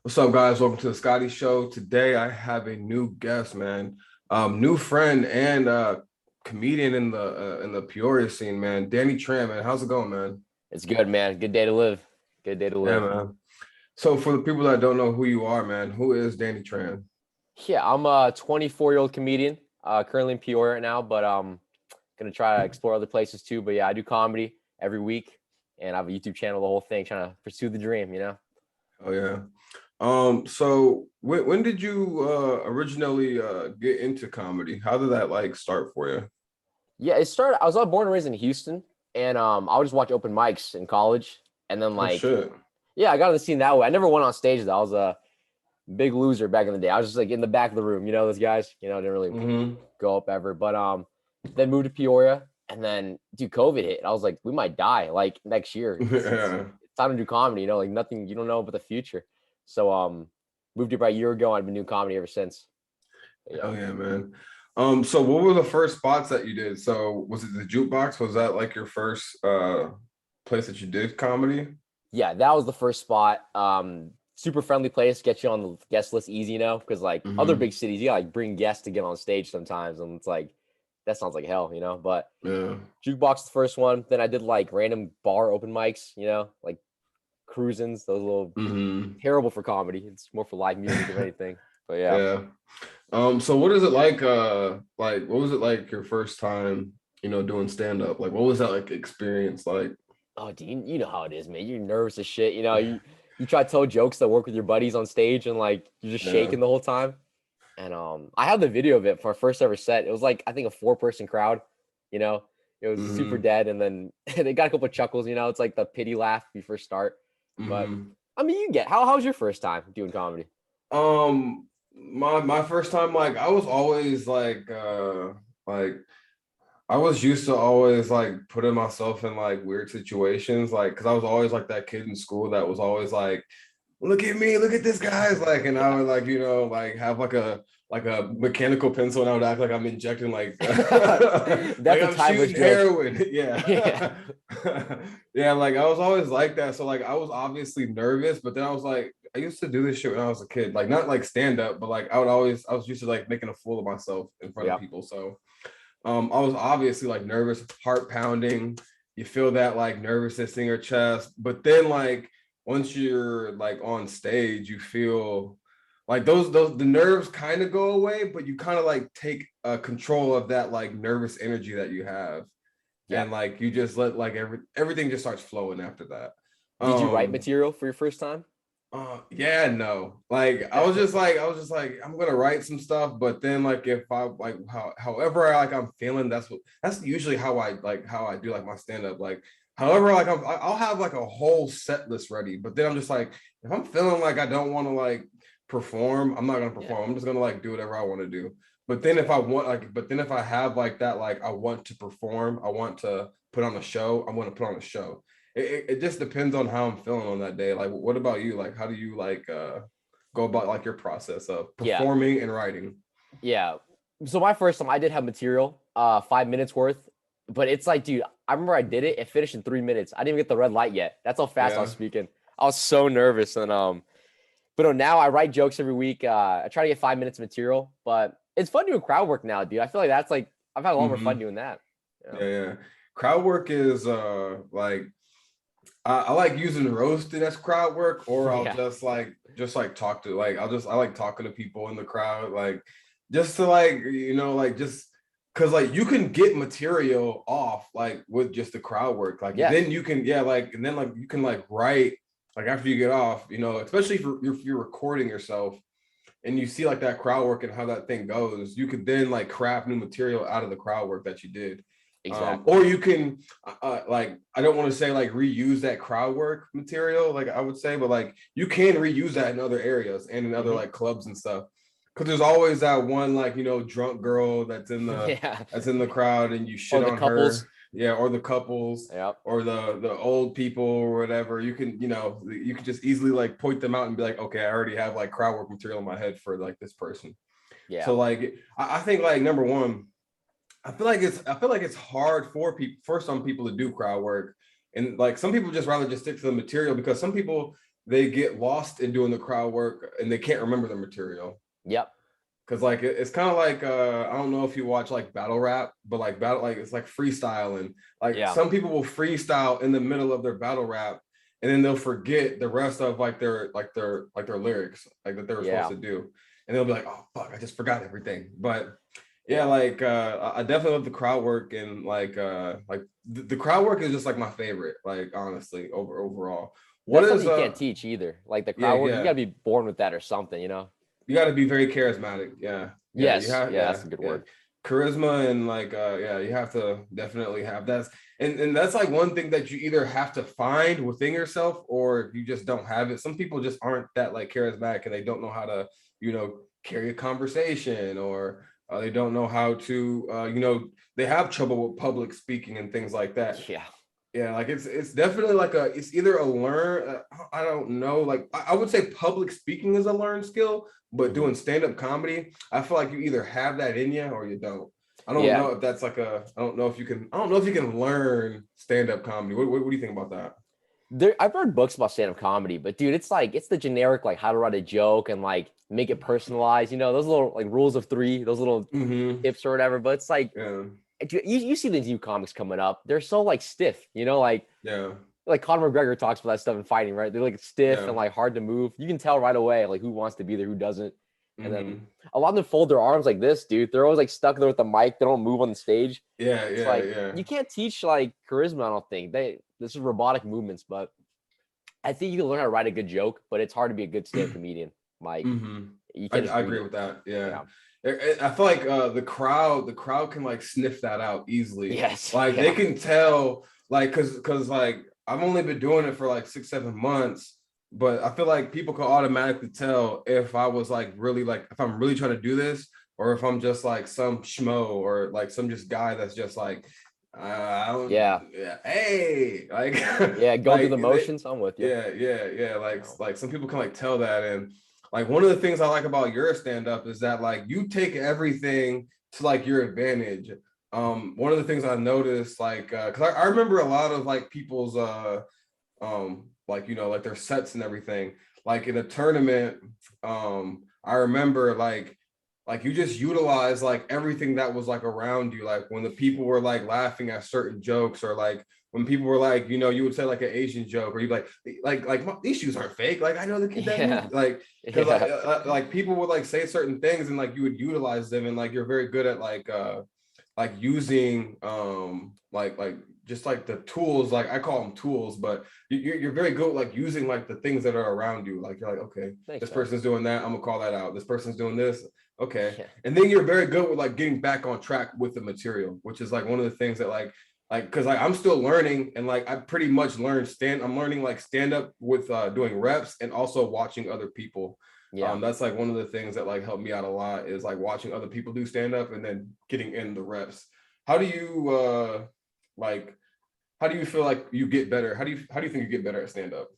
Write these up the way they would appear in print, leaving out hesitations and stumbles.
What's up, guys? Welcome to the Scottie Show. Today, I have a new guest, man, new friend and comedian in the Peoria scene, man. Danny Tran, man. How's it going, man? It's good, man. Good day to live. Good day to Yeah, live. man. So, for the people that don't know who you are, man, who is Danny Tran? Yeah, I'm a 24-year-old comedian, currently in Peoria right now, but gonna try to explore other places too. But yeah, I do comedy every week, and I have a YouTube channel, the whole thing, trying to pursue the dream. Oh yeah. So when did you originally get into comedy? How did that like start for you? Yeah, it started. I was born and raised in Houston, and I would just watch open mics in college, and then Oh shit. yeah, I got on the scene that way. I never went on stage though. I was a big loser back in the day. I was just like in the back of the room, those guys, didn't really Mm-hmm. go up ever. But then moved to Peoria, and then dude, COVID hit. I was like, we might die like next year. Yeah. It's time to do comedy, like nothing, you don't know about the future. So moved here about a year ago. I've been doing comedy ever since. But yeah. Oh yeah, man. So what were the first spots that you did? So was it the jukebox? Was that like your first place that you did comedy? Yeah, that was the first spot. Super friendly place, get you on the guest list easy, because like other Mm-hmm. big cities, you gotta like bring guests to get on stage sometimes, and it's like that sounds like hell, But Yeah. jukebox the first one. Then I did like random bar open mics, like cruisins. Those little Mm-hmm. terrible for comedy. It's more for live music if anything. But yeah. Yeah. So what is it like what was it like your first time, doing stand-up? Like what was that like experience like? Oh, dude, you know how it is, man. You're nervous as shit. You try to tell jokes that work with your buddies on stage, and like you're just Yeah. shaking the whole time. And I have the video of it for our first ever set. It was like I think a 4-person crowd. You know, it was super Mm-hmm. dead, and then they got a couple of chuckles. It's like the pity laugh when you first start. But Mm-hmm. I mean, you get how's your first time doing comedy? My first time, like I was always like I was used to always like putting myself in like weird situations, like because I was always like that kid in school that was always like, look at me, look at this guy's like, and I Yeah, would like, like have like a mechanical pencil and I would act like I'm injecting like like that's a I'm timeless shooting joke. heroin. Yeah, Yeah. Yeah, like I was always like that. So like I was obviously nervous, but then I was like, I used to do this shit when I was a kid, like not like stand up, but like I was used to like making a fool of myself in front of yeah, people. So I was obviously like nervous, heart pounding. You feel that like nervousness in your chest, but then like once you're like on stage, you feel like those the nerves kind of go away, but you kind of like take control of that like nervous energy that you have, yeah. and like you just let like everything just starts flowing after that. Did you write Um, material for your first time? yeah, no. Like I was just like, I'm gonna write some stuff, but then like if I like however I like I'm feeling, that's usually how I do like my stand-up. Like however like I'll have like a whole set list ready, but then I'm just like, if I'm feeling like I don't want to like perform, I'm not gonna Yeah, perform. I'm just gonna like do whatever I want to do. But then if I want like, but then if I have like that, like I want to perform, I want to put on a show, I'm gonna put on a show. It just depends on how I'm feeling on that day. Like, what about you? Like, how do you like go about like your process of yeah, performing and writing? yeah. So my first time, I did have material, 5 minutes worth, but it's like, dude, I remember I did it. It finished in 3 minutes. I didn't even get the red light yet. That's how fast I was Yeah. speaking. I was so nervous, and but no, now I write jokes every week. I try to get 5 minutes of material, but it's fun doing crowd work now, dude. I feel like that's like I've had a lot more fun Mm-hmm. doing that. Yeah, yeah. Crowd work is like I like using roasted as crowd work, or I'll Yeah, just like talk to like I like talking to people in the crowd, like just to like like just because like you can get material off like with just the crowd work, like yeah, then you can like and then like you can like write like after you get off, especially if you're recording yourself and you see like that crowd work and how that thing goes, you could then like craft new material out of the crowd work that you did. exactly. Or you can like I don't want to say like reuse that crowd work material, like I would say, but like you can reuse that in other areas and in other Hmm. like clubs and stuff. Because there's always that one like drunk girl Yeah. that's in the crowd and you Or shit the on her, couples. yeah, or the couples Yep. or the old people or whatever. You can just easily like point them out and be like, okay, I already have like crowd work material in my head for like this person. Yeah. So like I think like number one, I feel like it's hard for some people to do crowd work, and like some people just rather just stick to the material because some people they get lost in doing the crowd work and they can't remember the material. Yep. Cause like it's kind of like I don't know if you watch like battle rap, but like battle like it's like freestyle, and like some people will freestyle in the middle of their battle rap, and then they'll forget the rest of like their lyrics like that they were supposed to do, and they'll be like, oh fuck, I just forgot everything. But yeah, like I definitely love the crowd work, and like the crowd work is just like my favorite, like honestly overall. What That's something you can't teach either. Like the crowd work, you gotta be born with that or something, you know. You got to be very charismatic. Yeah. Yes. That's a good word. Charisma, and like you have to definitely have that. And that's like one thing that you either have to find within yourself, or you just don't have it. Some people just aren't that like charismatic, and they don't know how to, carry a conversation, or they don't know how to, they have trouble with public speaking and things like that. Yeah, like it's definitely like it's either a learn, I don't know, like I would say public speaking is a learned skill, but doing stand-up comedy, I feel like you either have that in you or you don't. I don't know if that's like I don't know if you can learn stand-up comedy. What do you think about that? I've read books about stand-up comedy, but dude, it's the generic like how to write a joke and like make it personalized, those little like rules of three, those little tips or whatever. But it's like you see these new comics coming up, they're so like stiff, like Conor McGregor talks about that stuff in fighting, right? They're like stiff and like hard to move. You can tell right away like who wants to be there, who doesn't. And then a lot of them fold their arms like this, dude. They're always like stuck there with the mic. They don't move on the stage. You can't teach like charisma, I don't think. This is robotic movements, but I think you can learn how to write a good joke, but it's hard to be a good stand-up comedian. Like you can't I agree with that. Yeah. I feel like the crowd can like sniff that out easily. Yes. Like they can tell, like, cause like I've only been doing it for like 6-7 months, but I feel like people can automatically tell if I was like really like if I'm really trying to do this, or if I'm just like some schmo, or like some just guy that's just like hey, like go like, through the motions. I'm with you. Like some people can like tell that. And like one of the things I like about your stand-up is that like you take everything to like your advantage. One of the things I noticed, like because I remember a lot of like people's like like their sets and everything, like in a tournament. I remember like you just utilize like everything that was like around you, like when the people were like laughing at certain jokes, or like when people were like, you would say like an Asian joke, or you'd be like these shoes aren't fake, like I know the kid that like because like people would like say certain things, and like you would utilize them, and like you're very good at like using like just like the tools, like I call them tools, but you're very good like using like the things that are around you. Like you're like, okay, this person's doing that, I'm gonna call that out. This person's doing this, okay. And then you're very good with like getting back on track with the material, which is like one of the things that like because like I'm still learning, and like I pretty much I'm learning like stand up with doing reps, and also watching other people. That's like one of the things that like helped me out a lot, is like watching other people do stand up and then getting in the reps. How do you how do you feel like you get better? How do you think you get better at stand up?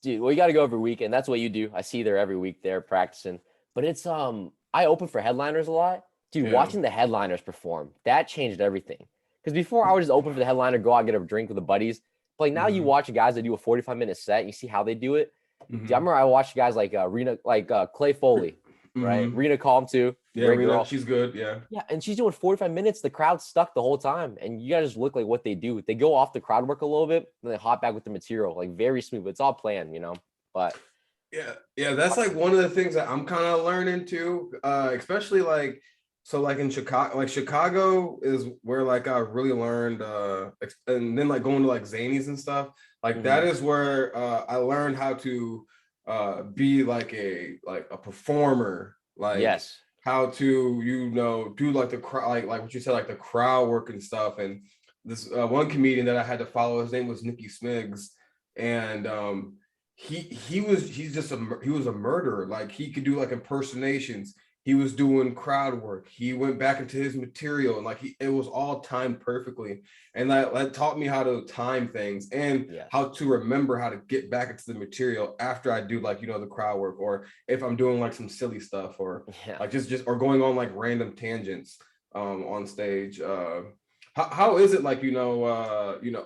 Dude, well, you got to go every week, and that's what you do. I see you there every week there practicing. But it's I open for headliners a lot. Dude, watching the headliners perform, that changed everything. Because before I would just open for the headliner, go out, get a drink with the buddies. But like now you watch guys that do a 45-minute set, and you see how they do it. Dude, I remember I watched guys like Rena, like Clay Foley, right? Rena Calm too. Yeah, Rena, girl. She's good. Yeah. Yeah, and she's doing 45 minutes. The crowd's stuck the whole time, and you guys just look like what they do. They go off the crowd work a little bit, and they hop back with the material, like very smooth. It's all planned, But yeah, that's like one of the things that I'm kind of learning too, especially like. So like in Chicago is where like I really learned, and then like going to like Zanies and stuff, like that is where I learned how to be like a performer, like how to do like the crowd, like what you said, like the crowd work and stuff. And this one comedian that I had to follow, his name was Nicky Smiggs, and he was a murderer. Like he could do like impersonations. He was doing crowd work. He went back into his material, and like it was all timed perfectly. And that taught me how to time things, and how to remember how to get back into the material after I do like, the crowd work, or if I'm doing like some silly stuff, or like just or going on like random tangents on stage. how is it like,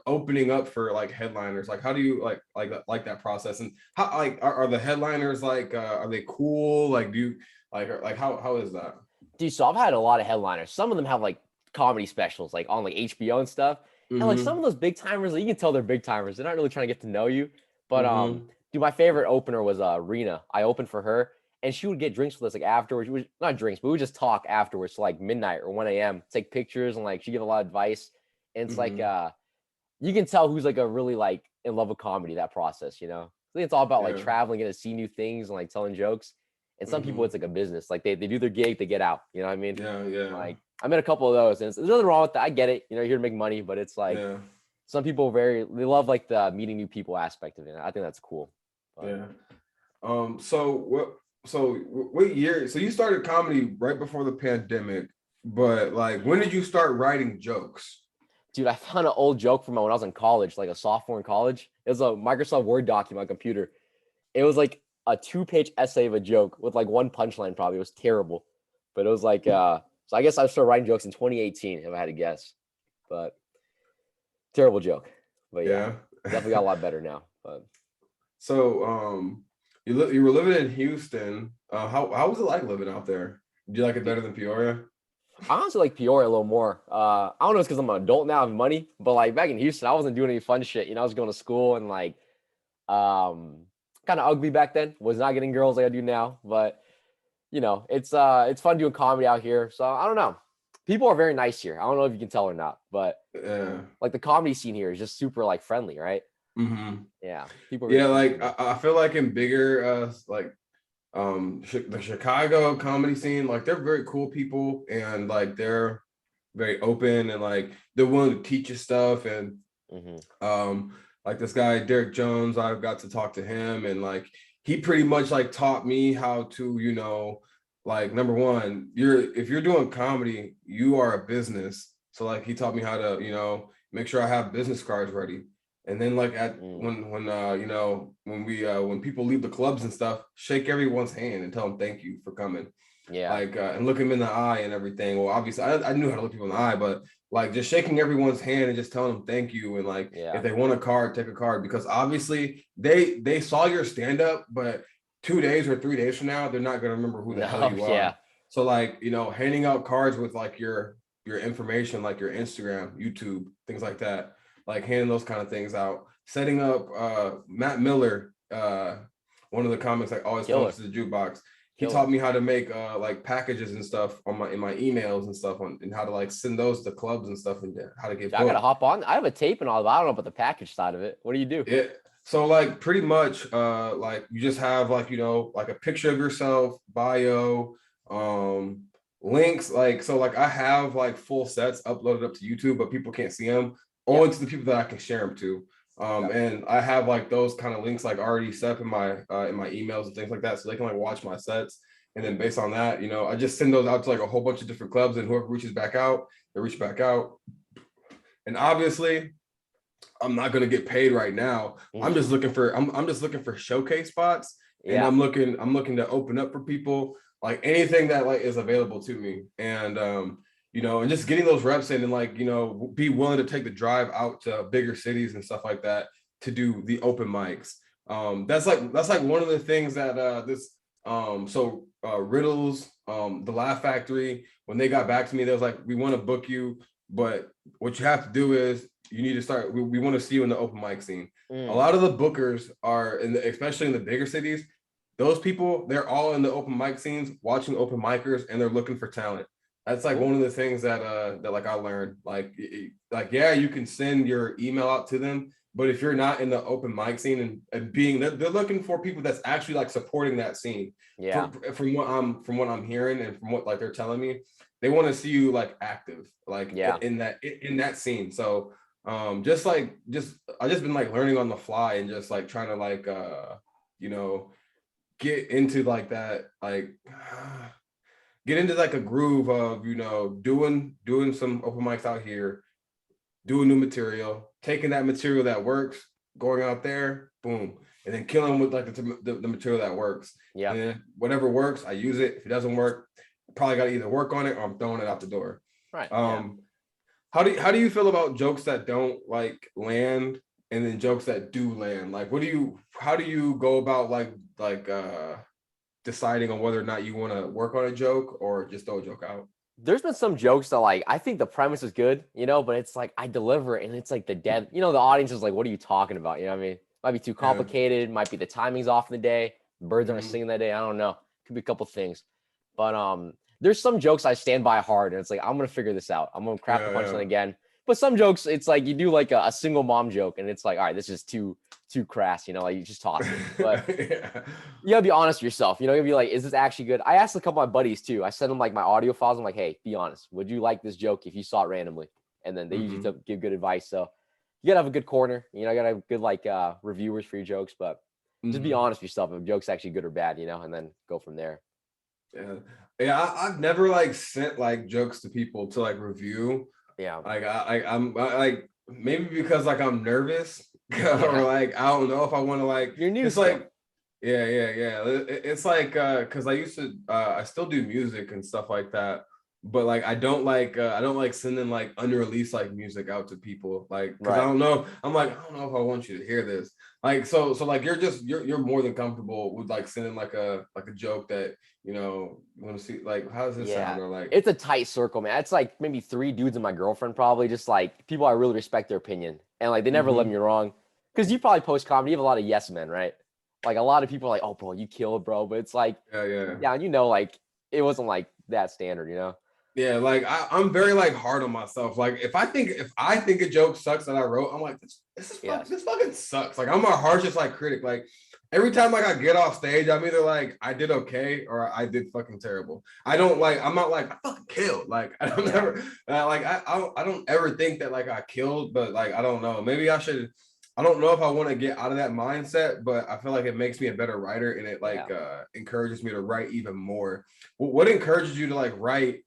opening up for like headliners? Like, how do you like that process? And how like are the headliners like are they cool? Like, do you like how is that? Dude, so I've had a lot of headliners. Some of them have like comedy specials, like on like HBO and stuff. And like some Mm-hmm. of those big timers, like, you can tell they're big timers. They're not really trying to get to know you. But Mm-hmm. dude, my favorite opener was Rena. I opened for her, and she would get drinks with us like afterwards. We would, not drinks, but we would just talk afterwards to like midnight or 1 a.m. Take pictures, and like she give a lot of advice. And it's like Mm-hmm. you can tell who's like a really like in love with comedy, that process, you know. I think it's all about like Yeah. traveling, getting to see new things and like telling jokes. And some people Mm-hmm. it's like a business. Like they do their gig, they get out. You know what I memean? Yeah. Yeah. Like I met a couple of those, and there's nothing wrong with that. I get it. You know, you're here to make money, but it's like Yeah. some people they love like the meeting new people aspect of it. I think that's cool. But, Yeah. What year? So you started comedy right before the pandemic, but like when did you start writing jokes? dude, I found an old joke from when I was in college, like a sophomore in college. It was a Microsoft Word document on my computer. It was like a 2-page essay of a joke with like one punchline. Probably it was terrible, but it was like so I guess I started writing jokes in 2018 if I had to guess, but terrible joke. But yeah, Yeah. definitely got a lot better now. But So you were living in Houston. How was it like living out there? Do you like it better than Peoria? I honestly like Peoria a little more. I don't know, it's because I'm an adult now, I have money, but like back in Houston, I wasn't doing any fun shit. You know, I was going to school and like kind of ugly back then. Was not getting girls like I do now, but you know, it's fun doing comedy out here. So I don't know. People are very nice here. I don't know if you can tell or not, but Yeah. like the comedy scene here is just super like friendly, right? Mm-hmm. Yeah, people are Yeah, very like nice. I feel like in bigger the Chicago comedy scene, like they're very cool people and like they're very open and like they're willing to teach you stuff and Mm-hmm. like this guy Derek Jones, I've got to talk to him and like he pretty much like taught me how to, like number one, if you're doing comedy, you are a business. So like he taught me how to, make sure I have business cards ready. And then like at Mm. when people leave the clubs and stuff, shake everyone's hand and tell them thank you for coming. Yeah, Like and look him in the eye and everything. Well, obviously I knew how to look people in the eye, but like just shaking everyone's hand and just telling them thank you and like if yeah, they want a card, take a card because obviously they saw your stand up, but 2 days or 3 days from now they're not gonna remember who the hell no, you are. yeah, So like handing out cards with like your information, like your Instagram, YouTube, things like that, like handing those kind of things out, setting up Matt Miller, one of the comics like always comes killer, to the jukebox. He killer. taught me how to make like packages and stuff in my emails and stuff and how to like send those to clubs and stuff and how to get Dude, I gotta booked. hop on. I have a tape and all, but I don't know about the package side of it. What do you do? Yeah. So like pretty much like you just have like like a picture of yourself, bio, um links like so like I have like full sets uploaded up to YouTube, but people can't see them Yeah, only to the people that I can share them to. yeah. And I have like those kind of links like already set up in my emails and things like that, so they can like watch my sets. And then based on that, I just send those out to like a whole bunch of different clubs, and whoever reaches back out, they reach back out. And obviously, I'm not gonna get paid right now. I'm just looking for showcase spots, and Yeah. I'm looking to open up for people like anything that like is available to me, and and just getting those reps in and like be willing to take the drive out to bigger cities and stuff like that to do the open mics. That's like one of the things that Riddles, the Laugh Factory, when they got back to me, they was like, we want to book you, but what you have to do is you need to start. We want to see you in the open mic scene. A Mm. lot of the bookers are especially in the bigger cities. Those people, they're all in the open mic scenes, watching open micers, and they're looking for talent. That's like Cool. one of the things that like I learned. Like yeah, you can send your email out to them, but if you're not in the open mic scene and being, they're looking for people that's actually like supporting that scene. Yeah. From what I'm hearing and from what like they're telling me, they want to see you like active, like Yeah. in that scene. So just I just been like learning on the fly and just like trying to like you know get into like that like get into like a groove of doing some open mics out here, doing new material, taking that material that works, going out there, boom, and then killing with like the material that works. Yeah. And then whatever works, I use it. If it doesn't work, I probably got to either work on it or I'm throwing it out the door. Right. Yeah. Um, how do you feel about jokes that don't like land and then jokes that do land? Like, how do you go about deciding on whether or not you want to work on a joke or just throw a joke out? There's been some jokes that like I think the premise is good, but it's like I deliver it and it's like the audience is like, what are you talking about? You know what I mean? Might be too complicated, might be the timing's off in the day, the birds aren't singing that day. I don't know. Could be a couple things. But there's some jokes I stand by hard and it's like I'm gonna figure this out. I'm gonna craft the punchline again. But some jokes, it's like you do like a single mom joke and it's like, all right, this is too crass, like you just toss it. But you gotta be honest with yourself. You gotta be like, is this actually good? I asked a couple of my buddies too. I sent them like my audio files. I'm like, hey, be honest. Would you like this joke if you saw it randomly? And then they usually give good advice. So you gotta have a good corner. You gotta have good like reviewers for your jokes. But just be honest with yourself if a joke's actually good or bad. And then go from there. Yeah. I've never like sent like jokes to people to like review. Yeah. Like I'm like maybe because like I'm nervous or like I don't know if I want to like. You're new. It's like yeah. It's like because I used to I still do music and stuff like that, but like I don't like sending like unreleased like music out to people like because I don't know. I'm like I don't know if I want you to hear this. Like so like you're more than comfortable with like sending like a joke that you want to see like how does this sound or like it's a tight circle, man. It's like maybe 3 dudes and my girlfriend probably just like people I really respect their opinion and like they never let me wrong because you probably post comedy you have a lot of yes men, right? Like a lot of people are like, oh bro, you killed, bro, but it's like like it wasn't like that standard. Yeah, like I'm very like hard on myself. Like if I think a joke sucks that I wrote, I'm like this fucking sucks. Like I'm my harshest like critic. Like every time like I get off stage, I'm either like I did okay or I did fucking terrible. I'm not like I fucking killed. Like I don't ever I don't ever think that like I killed, but like I don't know. Maybe I should. I don't know if I want to get out of that mindset, but I feel like it makes me a better writer and it like encourages me to write even more. What encourages you to like write?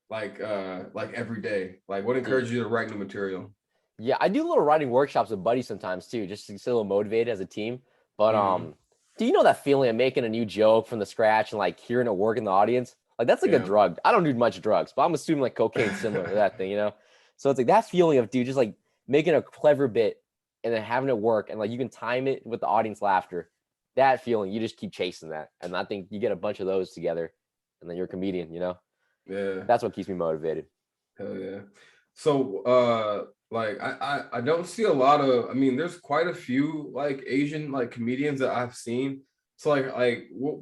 Like every day, like what encourages you to write new material? Yeah, I do little writing workshops with buddies sometimes too, just to stay a little motivated as a team. But do you know that feeling of making a new joke from the scratch and like hearing it work in the audience? Like that's like a drug. I don't do much drugs, but I'm assuming like cocaine's similar to that thing, So it's like that feeling of just like making a clever bit and then having it work and like you can time it with the audience laughter. That feeling, you just keep chasing that. And I think you get a bunch of those together and then you're a comedian, Yeah. That's what keeps me motivated. Hell yeah. So like I don't see a lot of there's quite a few like Asian like comedians that I've seen. So like what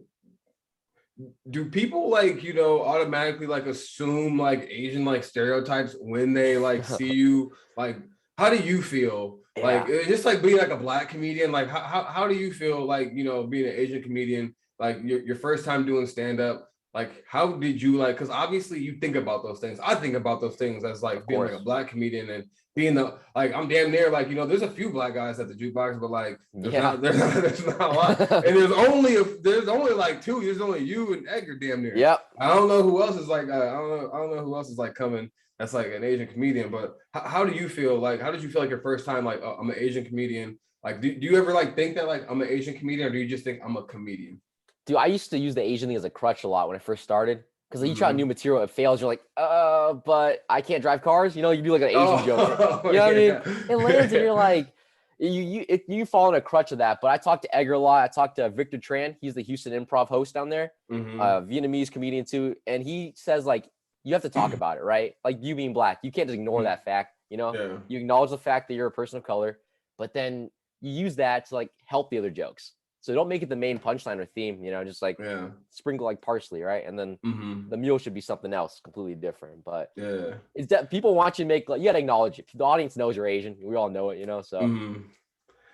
do people like automatically like assume like Asian like stereotypes when they like see you? Like how do you feel? Like just like being like a black comedian, like how do you feel like being an Asian comedian, like your first time doing stand-up? Like, how did you like? Because obviously you think about those things. I think about those things as like being like a black comedian and being I'm damn near like there's a few black guys at the jukebox, but like there's not a lot. And there's only like 2. There's only you and Edgar damn near. Yep. I don't know who else is like I don't know who else is like coming. That's like an Asian comedian. But how do you feel? Like, how did you feel like your first time? Like, I'm an Asian comedian. Like, do you ever like think that like I'm an Asian comedian, or do you just think I'm a comedian? Dude, I used to use the Asian thing as a crutch a lot when I first started. Because you try new material, it fails. You're like, but I can't drive cars. You do like an Asian joke. You know what I mean? It lands and you're like, you fall in a crutch of that. But I talked to Edgar a lot. I talked to Victor Tran. He's the Houston Improv host down there. Vietnamese comedian too. And he says like, you have to talk about it, right? Like you being black, you can't just ignore that fact. You acknowledge the fact that you're a person of color, but then you use that to like help the other jokes. So don't make it the main punchline or theme, just like sprinkle like parsley, right? And then the meal should be something else completely different. But it's that people want you to make, like, you got to acknowledge it. The audience knows you're Asian. We all know it, So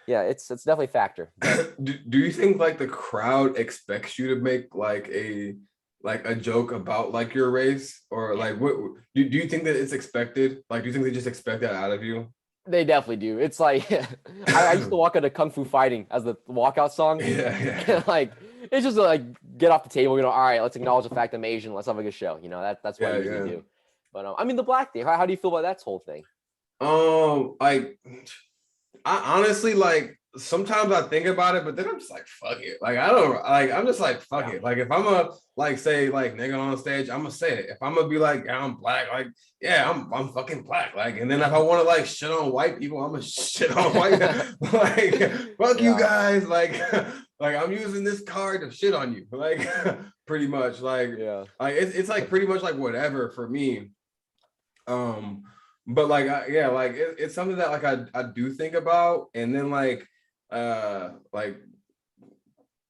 yeah, it's definitely a factor. Do you think like the crowd expects you to make like a joke about like your race, or like what do you think that it's expected? Like, do you think they just expect that out of you? They definitely do. It's like I used to walk out of Kung Fu Fighting as the walkout song. Yeah. Like it's just like get off the table. All right, let's acknowledge the fact I'm Asian. Let's have a good show. That's what I usually do. But the black thing. How do you feel about that whole thing? Like I honestly like sometimes I think about it, but then I'm just like, fuck it. Like, I don't like, I'm just like, fuck it. Like, if I'm a like say like nigga on stage, I'm gonna say it. If I'm gonna be like, yeah, I'm black, like, yeah, I'm fucking black. Like, and then if I want to like shit on white people, I'm gonna shit on white. Like, fuck you guys. Like, like I'm using this card to shit on you. Like, pretty much. Like, it's like pretty much like whatever for me. But like, like it's something that like I do think about, and then like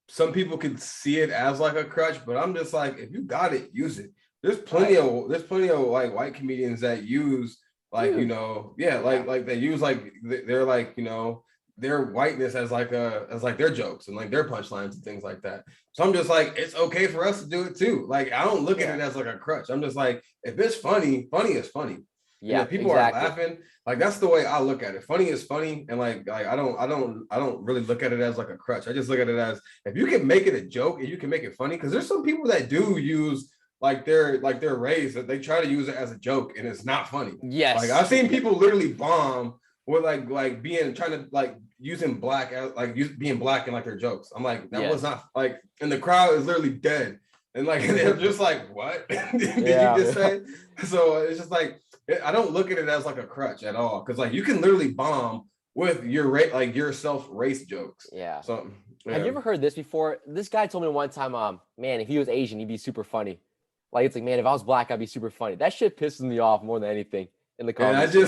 some people could see it as like a crutch, but I'm just like, if you got it, use it. There's plenty of like white comedians that use like, you know, like they use like they're like, you know, their whiteness as like their jokes and like their punchlines and things like that. So I'm just like, it's okay for us to do it too. Like, I don't look at it as like a crutch. I'm just like, if it's funny, funny is funny. Yeah, if people are laughing, like that's the way I look at it. Funny is funny, and like I don't really look at it as like a crutch. I just look at it as, if you can make it a joke and you can make it funny, because there's some people that do use like their race, that they try to use it as a joke and it's not funny. Yes, like I've seen people literally bomb with like being trying to like using black as like being black in like their jokes. I'm like, that was not like, and the crowd is literally dead, and like they're just like, what did you just say? So it's just like, I don't look at it as like a crutch at all, because like you can literally bomb with your like your race jokes. Yeah. So have you ever heard this before? This guy told me one time, man, if he was Asian, he'd be super funny. Like, it's like, man, if I was black, I'd be super funny. That shit pisses me off more than anything in the comments. And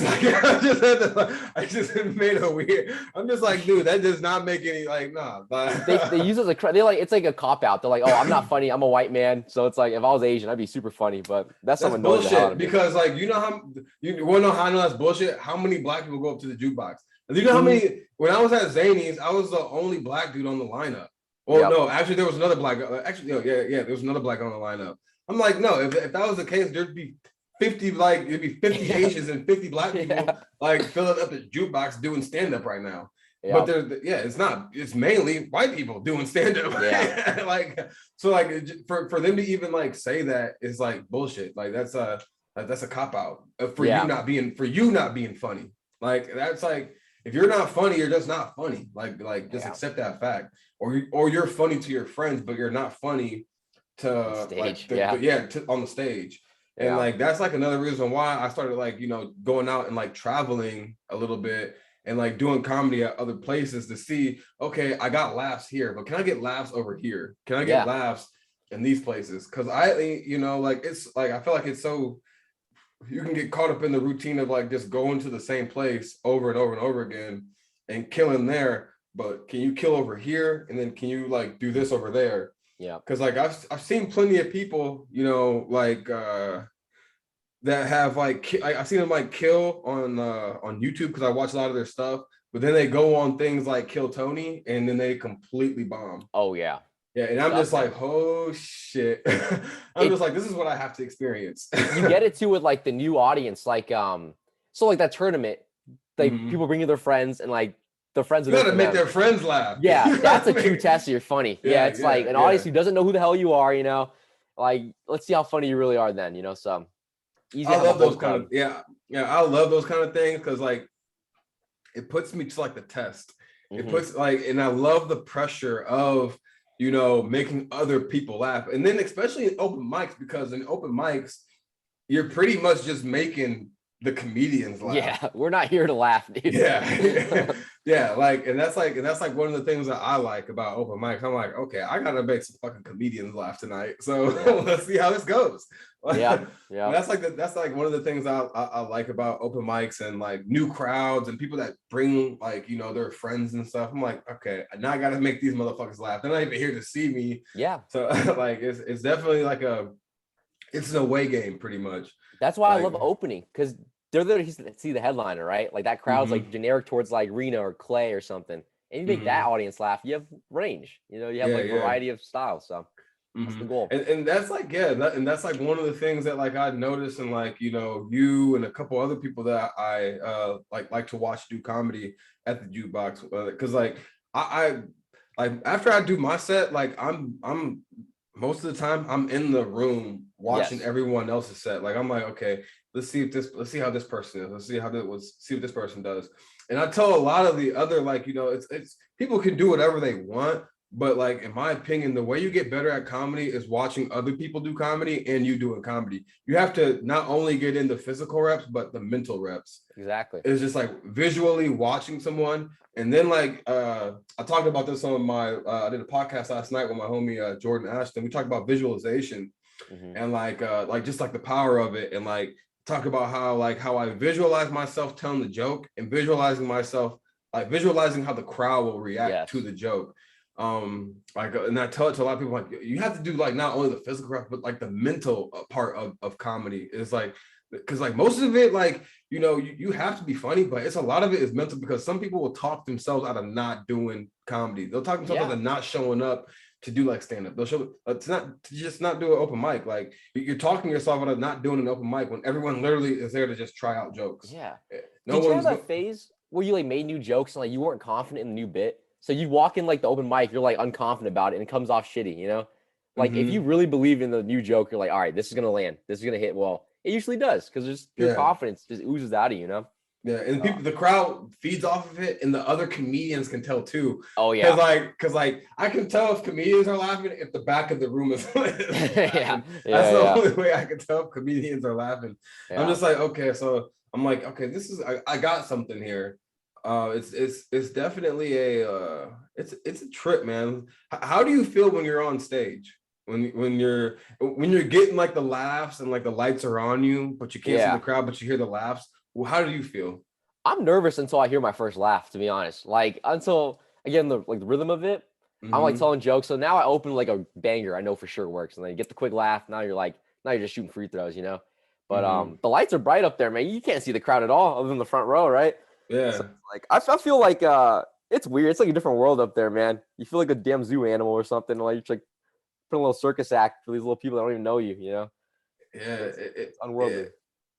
I just made a weird. I'm just like, dude, that does not make any like, nah. They use it as a, they like, it's like a cop out. They're like, oh, I'm not funny, I'm a white man, so it's like, if I was Asian, I'd be super funny. But that's some bullshit. Because like, you know how you want to know how I know that's bullshit? How many black people go up to the jukebox? And you know how many? When I was at Zany's, I was the only black dude on the lineup. Well, no, actually, there was another black. Actually, there was another black on the lineup. I'm like, no, if that was the case, there'd be 50, like it'd be 50 Asians and 50 black people like filling up the jukebox doing stand-up right now. But it's not, it's mainly white people doing stand-up. Like, so like for them to even like say that is like bullshit. Like that's a cop-out for you not being funny. Like, that's like, if you're not funny, you're just not funny. Like just accept that fact. Or you're funny to your friends, but you're not funny to like on the stage. And like, that's like another reason why I started like, you know, going out and like traveling a little bit and like doing comedy at other places to see, okay, I got laughs here, but can I get laughs over here? Can I get laughs in these places? Because I, you know, like, it's like, I feel like it's so, you can get caught up in the routine of like just going to the same place over and over and over again and killing there. But can you kill over here? And then can you like do this over there? Yeah. Because like I've seen plenty of people, you know, like that have like, I've seen them like kill on YouTube, because I watch a lot of their stuff, but then they go on things like Kill Tony and then they completely bomb. Oh yeah. Yeah, and I'm just like, oh shit. I'm just like, this is what I have to experience. You get it too with like the new audience, like so like that tournament, like people bring you their friends, and like the friends you gotta make their friends laugh. Yeah, that's a true test of you're funny. Yeah, it's like an audience who doesn't know who the hell you are, you know. Like, let's see how funny you really are then, you know. So easy. I love those kind of I love those kind of things, because like it puts me to like the test. It puts like, and I love the pressure of, you know, making other people laugh. And then especially in open mics, because in open mics, you're pretty much just making the comedians laugh. Yeah, we're not here to laugh, dude. Yeah, like, and that's like one of the things that I like about open mics. I'm like, okay, I gotta make some fucking comedians laugh tonight. So let's see how this goes. Yeah. That's like one of the things I like about open mics, and like new crowds and people that bring like, you know, their friends and stuff. I'm like, okay, now I gotta make these motherfuckers laugh. They're not even here to see me. Yeah. So like, it's definitely like it's an away game pretty much. That's why I love opening, because they're there to see the headliner, right? Like that crowd's like generic towards like Rena or Clay or something. And you make that audience laugh, you have range. You know, you have like variety of styles. So that's the goal. And that's like, and that's like one of the things that like I noticed, and like, you know, you and a couple other people that I like to watch do comedy at the jukebox, because like I like after I do my set, like I'm most of the time I'm in the room watching Yes. everyone else's set. Like I'm like, okay, let's see how this person is. Let's see what this person does. And I tell a lot of the other, like, it's people can do whatever they want, but like in my opinion, the way you get better at comedy is watching other people do comedy and you doing comedy. You have to not only get into physical reps, but the mental reps. Exactly. It's just like visually watching someone. And then like I talked about this on my I did a podcast last night with my homie Jordan Ashton. We talked about visualization and like just like the power of it, and like talk about how I visualize myself telling the joke and visualizing myself, like visualizing how the crowd will react to the joke. Like, and I tell it to a lot of people, like, you have to do like not only the physical rep, but like the mental part of comedy is like, because like most of it, like, you have to be funny, but it's a lot of it is mental, because some people will talk themselves out of not doing comedy. They'll talk themselves out of not showing up to do like stand-up. They'll show to just not do an open mic. Like you're talking yourself out of not doing an open mic when everyone literally is there to just try out jokes. Yeah. No Did you have one's that phase where you like made new jokes and like you weren't confident in the new bit? So you walk in like the open mic, you're like unconfident about it and it comes off shitty, you know? Like if you really believe in the new joke, you're like, all right, this is gonna land, this is gonna hit well. It usually does, because there's pure confidence just oozes out of you, you know? Yeah, and the crowd feeds off of it, and the other comedians can tell too. Oh yeah, because I can tell if comedians are laughing if the back of the room is laughing. That's the only way I can tell if comedians are laughing. I'm just like, okay, so I'm like, okay, this is I got something here. It's definitely it's a trip, man. How do you feel when you're on stage? When you're getting like the laughs and like the lights are on you, but you can't see the crowd, but you hear the laughs. Well, how do you feel? I'm nervous until I hear my first laugh, to be honest. Like until again the rhythm of it, I'm like telling jokes. So now I open like a banger, I know for sure works, and then you get the quick laugh. Now you're just shooting free throws, you know. But the lights are bright up there, man. You can't see the crowd at all, other than the front row, right? Yeah. So like I feel like it's weird. It's like a different world up there, man. You feel like a damn zoo animal or something. Like you're like putting a little circus act for these little people that don't even know you, you know. Yeah, it's unworldly.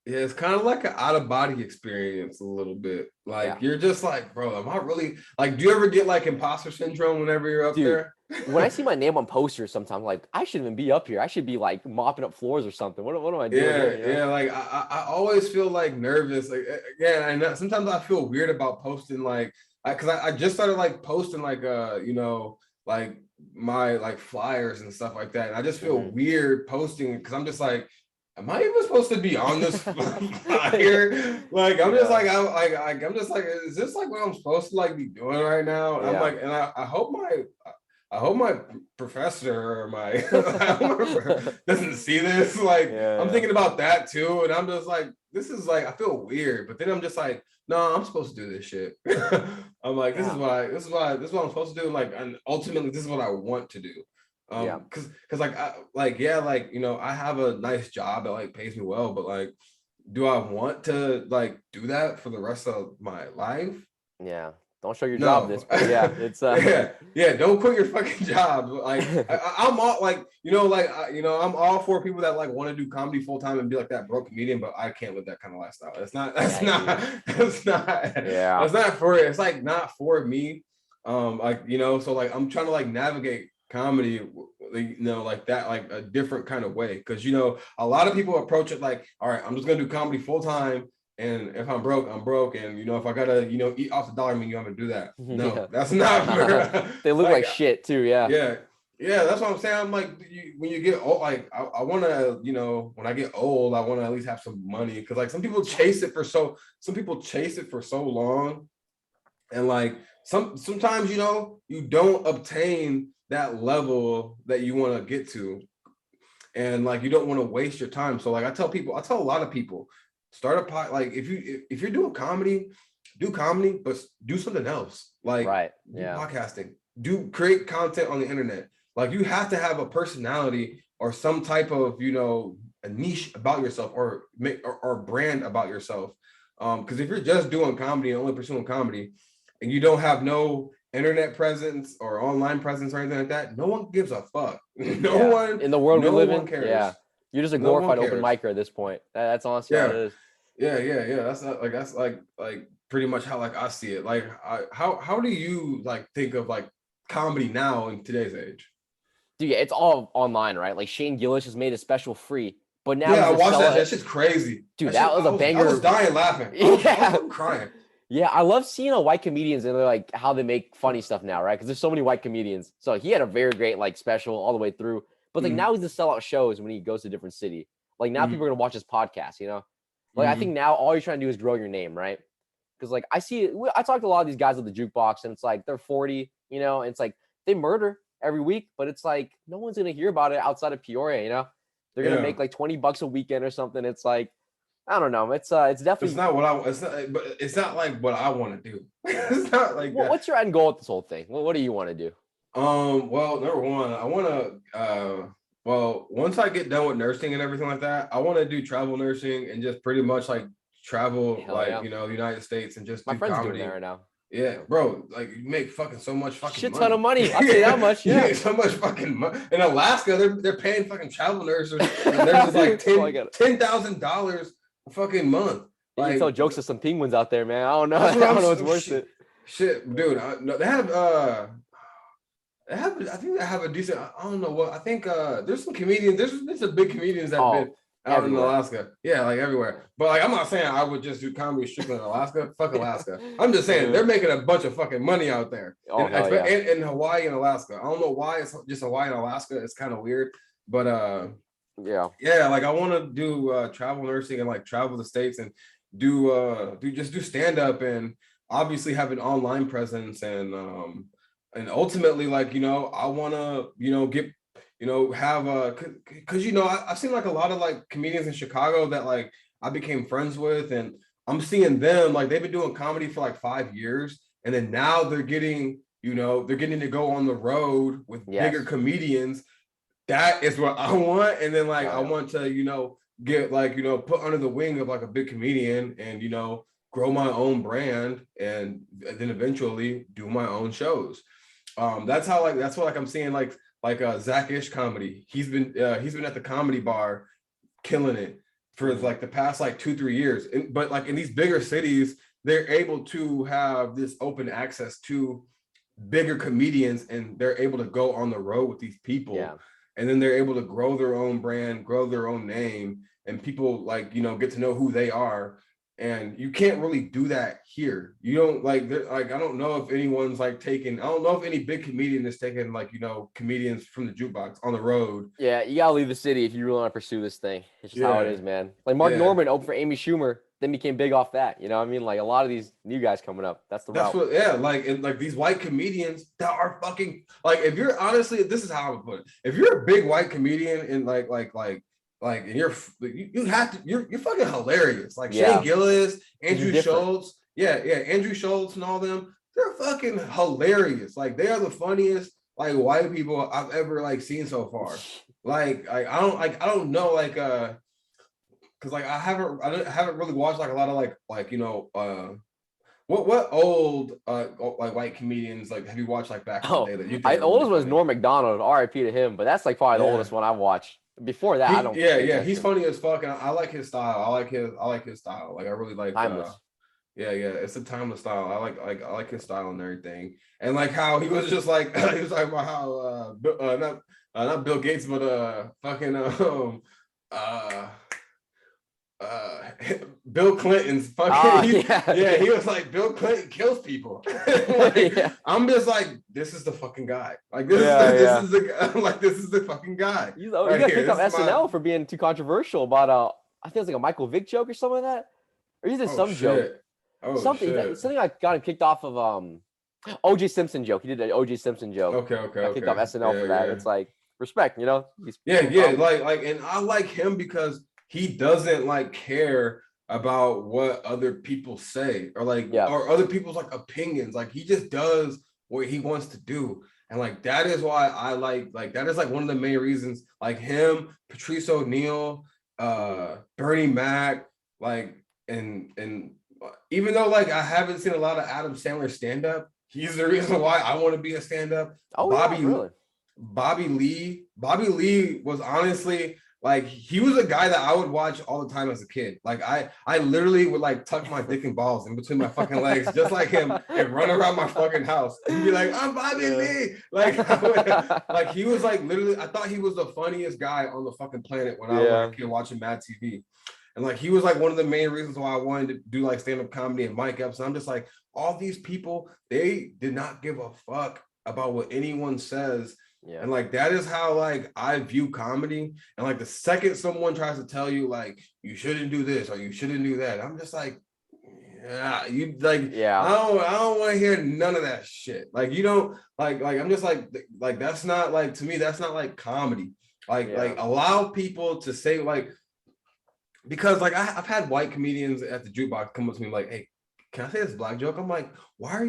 Yeah, it's kind of like an out-of-body experience a little bit. Like you're just like, bro, am I really like, do you ever get like imposter syndrome whenever you're up there? When I see my name on posters sometimes, I'm like, I shouldn't even be up here. I should be like mopping up floors or something. What am I doing here? You know? Yeah, like I always feel like nervous. Like again, and sometimes I feel weird about posting like because I just started like posting like like my like flyers and stuff like that. And I just feel weird posting because I'm just like, am I even supposed to be on this flyer? Like I'm just like I'm just like, is this like what I'm supposed to like be doing right now? And I'm like, and I hope my professor or my doesn't see this. Like I'm thinking about that too, and I'm just like, this is like I feel weird, but then I'm just like, no, I'm supposed to do this shit. I'm like, this is what I'm supposed to do. Like, and ultimately, this is what I want to do. Because I have a nice job that like pays me well, but like, do I want to like do that for the rest of my life? Yeah. Don't show your job this, but yeah, it's don't quit your fucking job. Like I'm all like, I'm all for people that like want to do comedy full time and be like that broke comedian, but I can't live that kind of lifestyle. That's not for it. It's like not for me. So like I'm trying to like navigate comedy, like that, like a different kind of way. Cause a lot of people approach it like, all right, I'm just gonna do comedy full time. And if I'm broke, I'm broke. And if I gotta, eat off the dollar, I mean, you have to do that. No, that's not fair. They look like shit too. Yeah. Yeah. That's what I'm saying. I'm like, when you get old, like I want to, when I get old, I want to at least have some money, because like some people chase it for so long, and like sometimes you don't obtain that level that you want to get to, and like you don't want to waste your time. So like I tell a lot of people, start a pot. Like if you're doing comedy, do comedy, but do something else. Like do podcasting, create content on the internet. Like you have to have a personality or some type of a niche about yourself, or brand about yourself. Because if you're just doing comedy and only pursuing comedy, and you don't have no internet presence or online presence or anything like that, no one gives a fuck. No one in the world we live in cares. Yeah. You're just a glorified open micer at this point. That's honestly how it is. Yeah. That's like pretty much how like I see it. Like how do you like think of like comedy now in today's age? Dude, yeah, it's all online, right? Like Shane Gillis has made a special free, but now Yeah, I he's just watched that. selling That it. shit's crazy. Dude, That shit, that was a I was banger. dying laughing. I was Yeah. fucking crying. Yeah, I love seeing white comedians and they're like how they make funny stuff now, right? Because there's so many white comedians. So he had a very great like special all the way through. But like Mhm, now he's to sell out shows when he goes to different city. Like now mhm, people are gonna watch his podcast, you know? Like I think mhm. now all you're trying to do is grow your name, right? Because like I talk to a lot of these guys at the jukebox, and it's like they're 40, you know, and it's like they murder every week, but it's like no one's gonna hear about it outside of Peoria, you know? They're gonna Yeah. make like $20 a weekend or something. It's like I don't know. It's It's definitely not what I. It's not. But it's not like what I want to do. It's not like that. what's your end goal with this whole thing? What do you want to do? Well, number one, I want to. Well, once I get done with nursing and everything like that, I want to do travel nursing and just pretty much like travel, Hell like yeah. the United States and just My do friend's doing that comedy. right now. Yeah, bro, like you make fucking so much fucking Shit ton of money. money. I'll say that much. You Yeah. make so much fucking money. In Alaska, they're paying fucking travel nurses like So I got it. $10,000 a fucking month. You can Like tell jokes to some penguins out there, man. I don't know. that's I what I'm don't know. It's so worth shit. it. Shit, dude. No, I think they have a decent. I don't know what. I think there's some comedians. There's been some big comedians that have Oh, been out in everywhere. Alaska. Yeah, like everywhere. But like, I'm not saying I would just do comedy strictly in Alaska. Fuck Alaska. I'm just saying they're making a bunch of fucking money out there. Oh, hell yeah. In Hawaii and Alaska. I don't know why it's just Hawaii and Alaska. It's kind of weird. But Yeah. yeah, like I want to do travel nursing and like travel the states and do stand up and obviously have an online presence and ultimately like I want to get have because I've seen like a lot of like comedians in Chicago that like I became friends with, and I'm seeing them like they've been doing comedy for like 5 years, and then now they're getting to go on the road with bigger Yes. comedians. That is what I want. And then like Hell I yeah. want to, get like, put under the wing of like a big comedian and, grow my own brand and then eventually do my own shows. That's what like I'm seeing like Zach Ish comedy. He's been at the Comedy Bar killing it for like the past like 2-3 years. But like in these bigger cities, they're able to have this open access to bigger comedians and they're able to go on the road with these people. Yeah. And then they're able to grow their own brand, grow their own name, and people like get to know who they are. And you can't really do that here. You don't like I don't know if anyone's like taking. I don't know if any big comedian is taking like comedians from the jukebox on the road. Yeah. You gotta leave the city if you really want to pursue this thing. It's just how it Yeah. is, man. Like Mark Yeah. Norman opened for Amy Schumer, then became big off that. You know what I mean? Like a lot of these new guys coming up. That's the That's route. like and like these white comedians that are fucking like if you're honestly, this is how I would put it. If you're a big white comedian and and you have to you're fucking hilarious. Like Yeah. Shane Gillis, Andrew different. Schultz, yeah, Andrew Schultz and all them, they're fucking hilarious. Like they are the funniest like white people I've ever like seen so far. I don't know because like I haven't really watched like a lot of what old like white comedians like have you watched like back in the day that you think The are really oldest was funny? Norm Macdonald. R.I.P. to him. But that's like probably the Yeah. oldest one I've watched. Before that, I don't. He's funny as fuck, and I like his style. I like his style. Like I really like Timeless. yeah, it's a timeless style. I like his style and everything. And like how he was just like he was talking about how not Bill Gates, but fucking Bill Clinton's fucking yeah. he was like Bill Clinton kills people. Like, Yeah. I'm just like this is the fucking guy. Like this is the fucking guy. He Right got here. kicked off This is SNL for being too controversial about I think it was like a Michael Vick joke or something like that. Or he did Oh some joke. shit. Oh Something shit. something like got him kicked off of OJ Simpson joke. He did an OJ Simpson joke. Okay. Got kicked off SNL for that. Yeah. It's like respect, you know? Like and I like him because he doesn't like care about what other people say or or other people's like opinions. Like he just does what he wants to do. And like that is why I like that is like one of the main reasons like him, Patrice O'Neal, Bernie Mac, like and even though like I haven't seen a lot of Adam Sandler stand-up, he's the reason why I want to be a stand-up. Oh, yeah, really? Bobby Lee was honestly Like he was a guy that I would watch all the time as a kid. Like I literally would like tuck my dick and balls in between my fucking legs, just like him, and run around my fucking house and be like, "I'm Bobby Lee." Like, like he was like literally. I thought he was the funniest guy on the fucking planet when I was like a kid watching Mad TV. And like he was like one of the main reasons why I wanted to do like stand-up comedy and mic ups. And I'm just like, all these people, they did not give a fuck about what anyone says. Yeah. And like that is how like I view comedy. And like the second someone tries to tell you like you shouldn't do this or you shouldn't do that, I'm just like, yeah, you like, yeah. I don't want to hear none of that shit. Like you don't like I'm just like that's not like, to me, that's not like comedy. Like allow people to say like, because like I've had white comedians at the jukebox come up to me like, "Hey, can I say this black joke?" I'm like, why are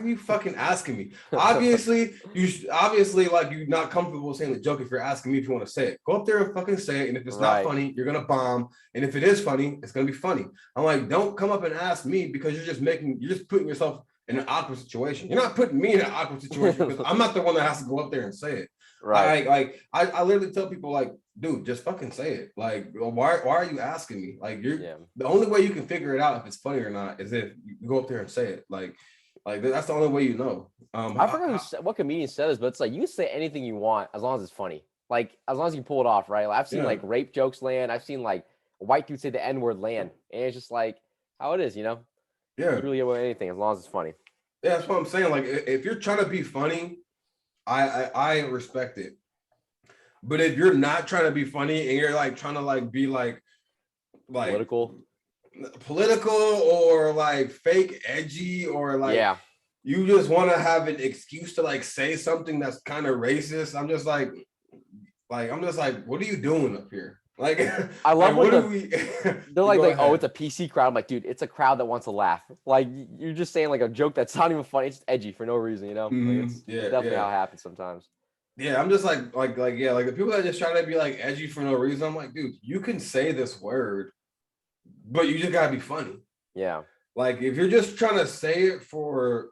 you fucking asking me? Obviously like you're not comfortable saying the joke if you're asking me if you want to say it. Go up there and fucking say it. And if it's not funny, you're gonna bomb. And if it is funny, it's gonna be funny. I'm like, don't come up and ask me, because you're just putting yourself in an awkward situation. You're not putting me in an awkward situation because I'm not the one that has to go up there and say it. Right. I literally tell people like, dude, just fucking say it. Like, why are you asking me? Like, the only way you can figure it out if it's funny or not is if you go up there and say it. Like that's the only way you know. I forgot what comedian said this, but it's like you can say anything you want as long as it's funny. Like as long as you pull it off, right? Like, I've seen like rape jokes land. I've seen like a white dude say the N-word land, and it's just like how it is, you know? Yeah. You really get away with anything as long as it's funny. Yeah, that's what I'm saying. Like if you're trying to be funny, I respect it. But if you're not trying to be funny and you're like trying to like be like political or like fake edgy, or like you just want to have an excuse to like say something that's kind of racist, I'm just like what are you doing up here? Like I love like, when they're like oh, it's a PC crowd. I'm like, dude, it's a crowd that wants to laugh. Like you're just saying like a joke that's not even funny. It's just edgy for no reason, you know? Like, it's definitely how it happens sometimes. Yeah, I'm just like the people that just try to be like edgy for no reason. I'm like, dude, you can say this word, but you just gotta be funny. Yeah. Like if you're just trying to say it for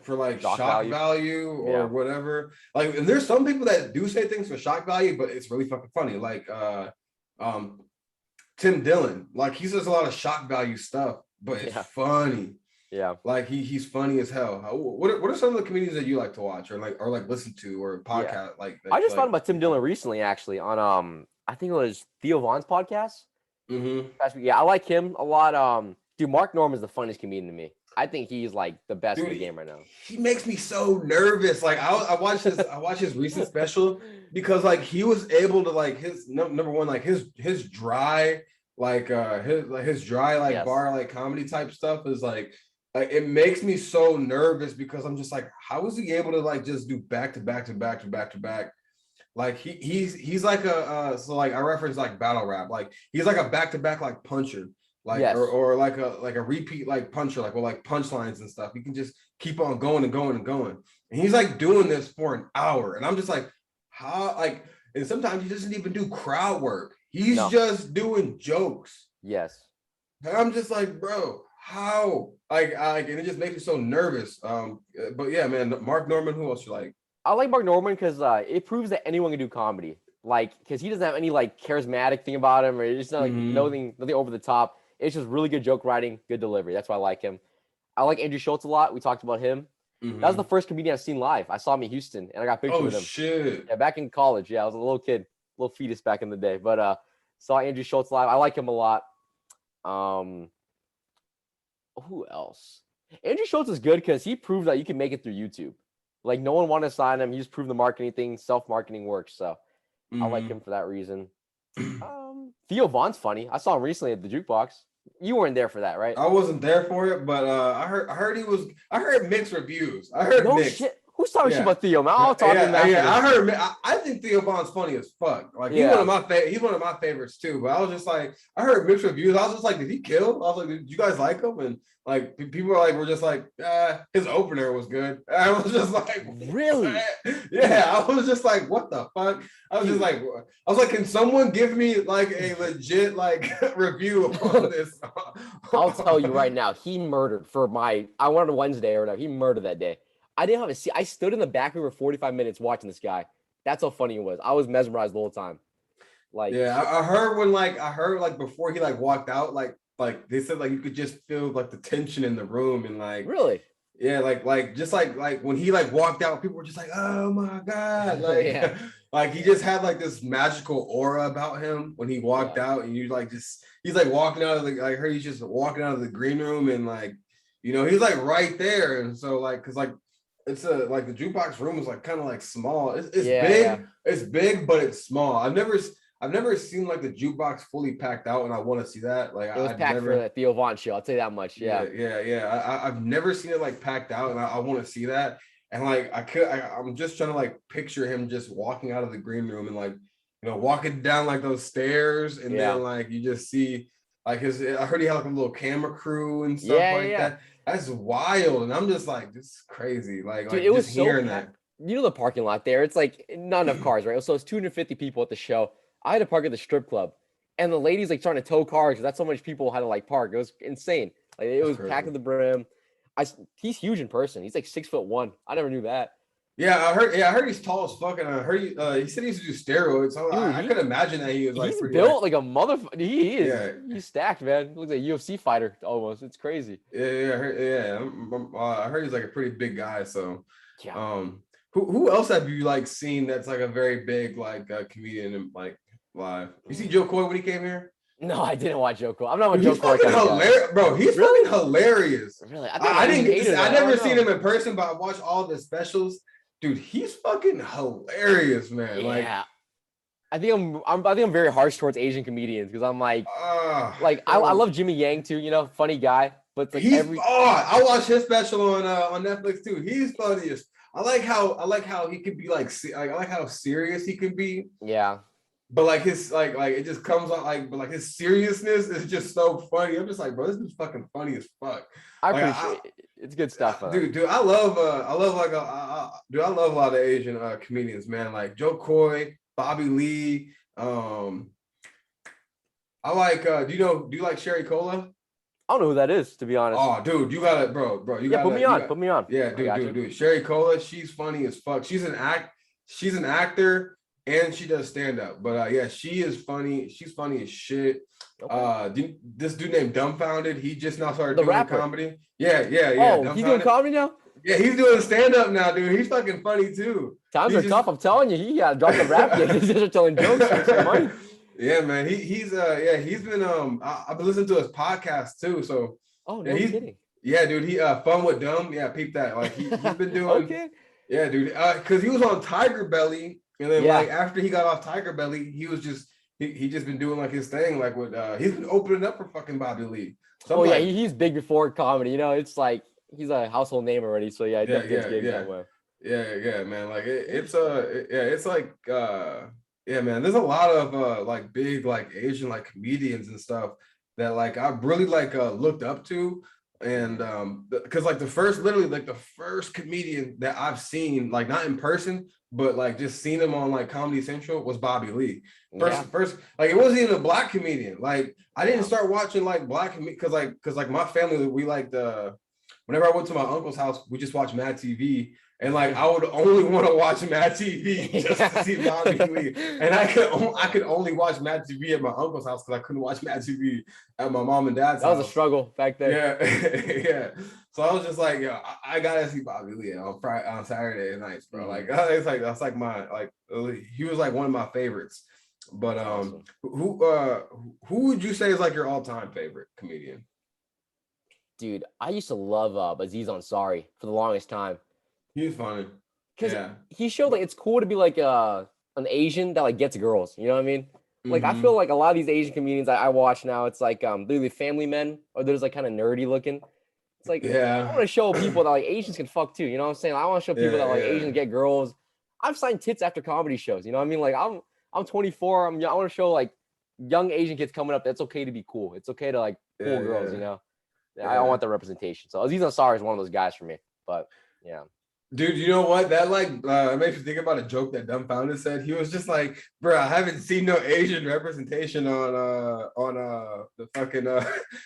like shock value or whatever. Like, and there's some people that do say things for shock value, but it's really fucking funny. Like Tim Dillon, like he says a lot of shock value stuff, but it's funny. Yeah, like he's funny as hell. What are some of the comedians that you like to watch or like listen to or podcast? Like I just found about Tim Dillon recently, actually, on I think it was Theo Vaughn's podcast. Yeah, I like him a lot. Dude, Mark Norman's the funniest comedian to me. I think he's like the best in the game right now. He makes me so nervous. Like I watched his recent special because like he was able to like his number one, like his dry his dry bar like comedy type stuff is like it makes me so nervous because I'm just like, how is he able to like just do back to back to back to back to back? Like he's like so like I reference like battle rap, like he's like a back to back like puncher, like or like a repeat like puncher, like with like punchlines and stuff. He can just keep on going and going and going, and he's like doing this for an hour, and I'm just like, how like, and sometimes he doesn't even do crowd work. He's just doing jokes. Yes, and I'm just like, bro. How and it just makes me so nervous. But yeah, man, Mark Norman. Who else you like? I like Mark Norman because it proves that anyone can do comedy. Like, because he doesn't have any like charismatic thing about him, or it's not like nothing over the top. It's just really good joke writing, good delivery. That's why I like him. I like Andrew Schultz a lot. We talked about him. That was the first comedian I've seen live. I saw him in Houston, and I got pictures with him. Oh shit! Yeah, back in college. Yeah, I was a little kid, little fetus back in the day. But saw Andrew Schultz live. I like him a lot. Who else? Andrew Schultz is good because he proved that you can make it through YouTube. Like no one wanted to sign him. He just proved the marketing thing, self-marketing works. So I like him for that reason. Theo Vaughn's funny. I saw him recently at the jukebox. You weren't there for that, right? I wasn't there for it, but I heard mixed reviews. I heard mixed. Shit. Who's talking shit about Theo, man? I'll talk to him. I think Theo Vaughn's funny as fuck. Like he's one of my favorites too. But I was just like, I heard mixed reviews. I was just like, did he kill? I was like, did you guys like him? And like people were just like, his opener was good. And I was just like, really? Yeah, I was just like, what the fuck? I was like, can someone give me like a legit like review on this? I'll tell you right now, he murdered I went on Wednesday or whatever. He murdered that day. I didn't have a seat. I stood in the back room for 45 minutes watching this guy. That's how funny it was. I was mesmerized the whole time. Like, Yeah, I heard like before he like walked out, like they said like you could just feel like the tension in the room and like really? yeah, like just like when he like walked out, people were just like, oh my God. Like Yeah. like he just had like this magical aura about him when he walked Yeah. out, and you like just he's like walking out of the I heard he's just walking out of the green room and like he's like right there. And so like because like it's a like the jukebox room is like kind of like small. It's Yeah. Yeah. big, but it's small. I've never seen like the jukebox fully packed out, and I want to see that. Like It was I've packed for never the Theo Vaughn show. I'll tell you that much. yeah, Yeah. I've never seen it like packed out, and I want to see that. And like I'm just trying to like picture him just walking out of the green room and like walking down like those stairs, and Yeah. then like you just see like I heard he had like a little camera crew and stuff Yeah. like Yeah. that. That's wild, and I'm just like this is crazy. Like Dude, it was just so hearing packed. that. You know the parking lot there. It's like not enough cars, right? So it's 250 people at the show. I had to park at the strip club, and the ladies like trying to tow cars because that's so much people had to like park. It was insane. Like it That's was packed crazy. to the brim. He's huge in person. He's like 6'1". I never knew that. Yeah, I heard. Yeah, I heard he's tall as fuck, and I heard he said he used to do steroids. So Dude, I could imagine that he was like he's pretty built like a motherfucker. He is. yeah. He's stacked, man. Looks like a UFC fighter almost. It's crazy. Yeah, I heard he's like a pretty big guy. So, Yeah. who else have you like seen that's like a very big like comedian and like live? You see Joe Coy when he came here? No, I didn't watch Joe Coy. I'm not a Dude, Joe he's Coy fucking kind of guy. hilarious, bro. He's Really? fucking hilarious. Really? I I didn't get to see, I never don't seen know. him in person, but I watched all the specials. Dude, he's fucking hilarious, man. Yeah. Like, I think I'm very harsh towards Asian comedians because I'm like I love Jimmy Yang too, funny guy, but it's like I watched his special on Netflix too. He's funny as I like how he could be like I like how serious he can be. Yeah. But like his like it just comes out but like his seriousness is just so funny. I'm just like, bro, this is fucking funny as fuck. I appreciate it. It's good stuff. Dude, I love like I love a lot of Asian comedians, man. Like Joe Coy, Bobby Lee. I like do you like Sherry Cola? I don't know who that is, to be honest. Oh, dude, you gotta, bro, you gotta put me on. Yeah, dude. Sherry Cola, she's funny as fuck. She's an actor and she does stand up. But yeah, she is funny. She's funny as shit. Okay. This dude named Dumbfounded, he just now started doing comedy. Yeah. Oh, he's doing comedy now? Yeah, he's doing stand up now, dude. He's fucking funny too. Times are tough. I'm telling you, he got to drop the rap game. He's just telling jokes for some money. Yeah, man. He's been I've been listening to his podcast too. So no kidding. Yeah, dude. He Fun with Dumb. Yeah, peep that. Like he's been doing okay. Yeah, dude. Because he was on Tiger Belly, and then like after he got off Tiger Belly, he was just he just been doing like his thing, like with he's been opening up for fucking Bobby Lee. So he's big before comedy. It's like he's a household name already. So yeah, gigs that way. Yeah, man. Like it's like yeah, man. There's a lot of like big like Asian like comedians and stuff that like I really like looked up to, and because like the first comedian that I've seen, like not in person but like just seen him on like Comedy Central, was Bobby Lee. First like it wasn't even a black comedian. Like I didn't start watching like black because like my family, we like whenever I went to my uncle's house, we just watched Mad TV. And like I would only want to watch Mad TV just to see Bobby Lee, and I could only watch Mad TV at my uncle's house because I couldn't watch Mad TV at my mom and dad's house. That was a struggle back then. Yeah. So I was just like, yo, I gotta see Bobby Lee on Saturday nights, bro. Like that's like my he was like one of my favorites. But awesome. Who would you say is like your all-time favorite comedian? Dude, I used to love Aziz Ansari for the longest time. He's funny. Because he showed like it's cool to be like an Asian that like gets girls. You know what I mean? Like I feel like a lot of these Asian comedians I watch now, it's like they're either family men or they're just like kind of nerdy looking. It's like I want to show people that like Asians can fuck too. You know what I'm saying? I want to show people that like Asians get girls. I've signed tits after comedy shows. You know what I mean? Like I'm 24. I want to show like young Asian kids coming up. That's okay to be cool. It's okay to like cool girls. You know? I want the representation. So Aziz Ansari is one of those guys for me. But yeah. Dude, you know what? That like it makes me think about a joke that Dumbfounded said. He was just like, bro, I haven't seen no Asian representation on the fucking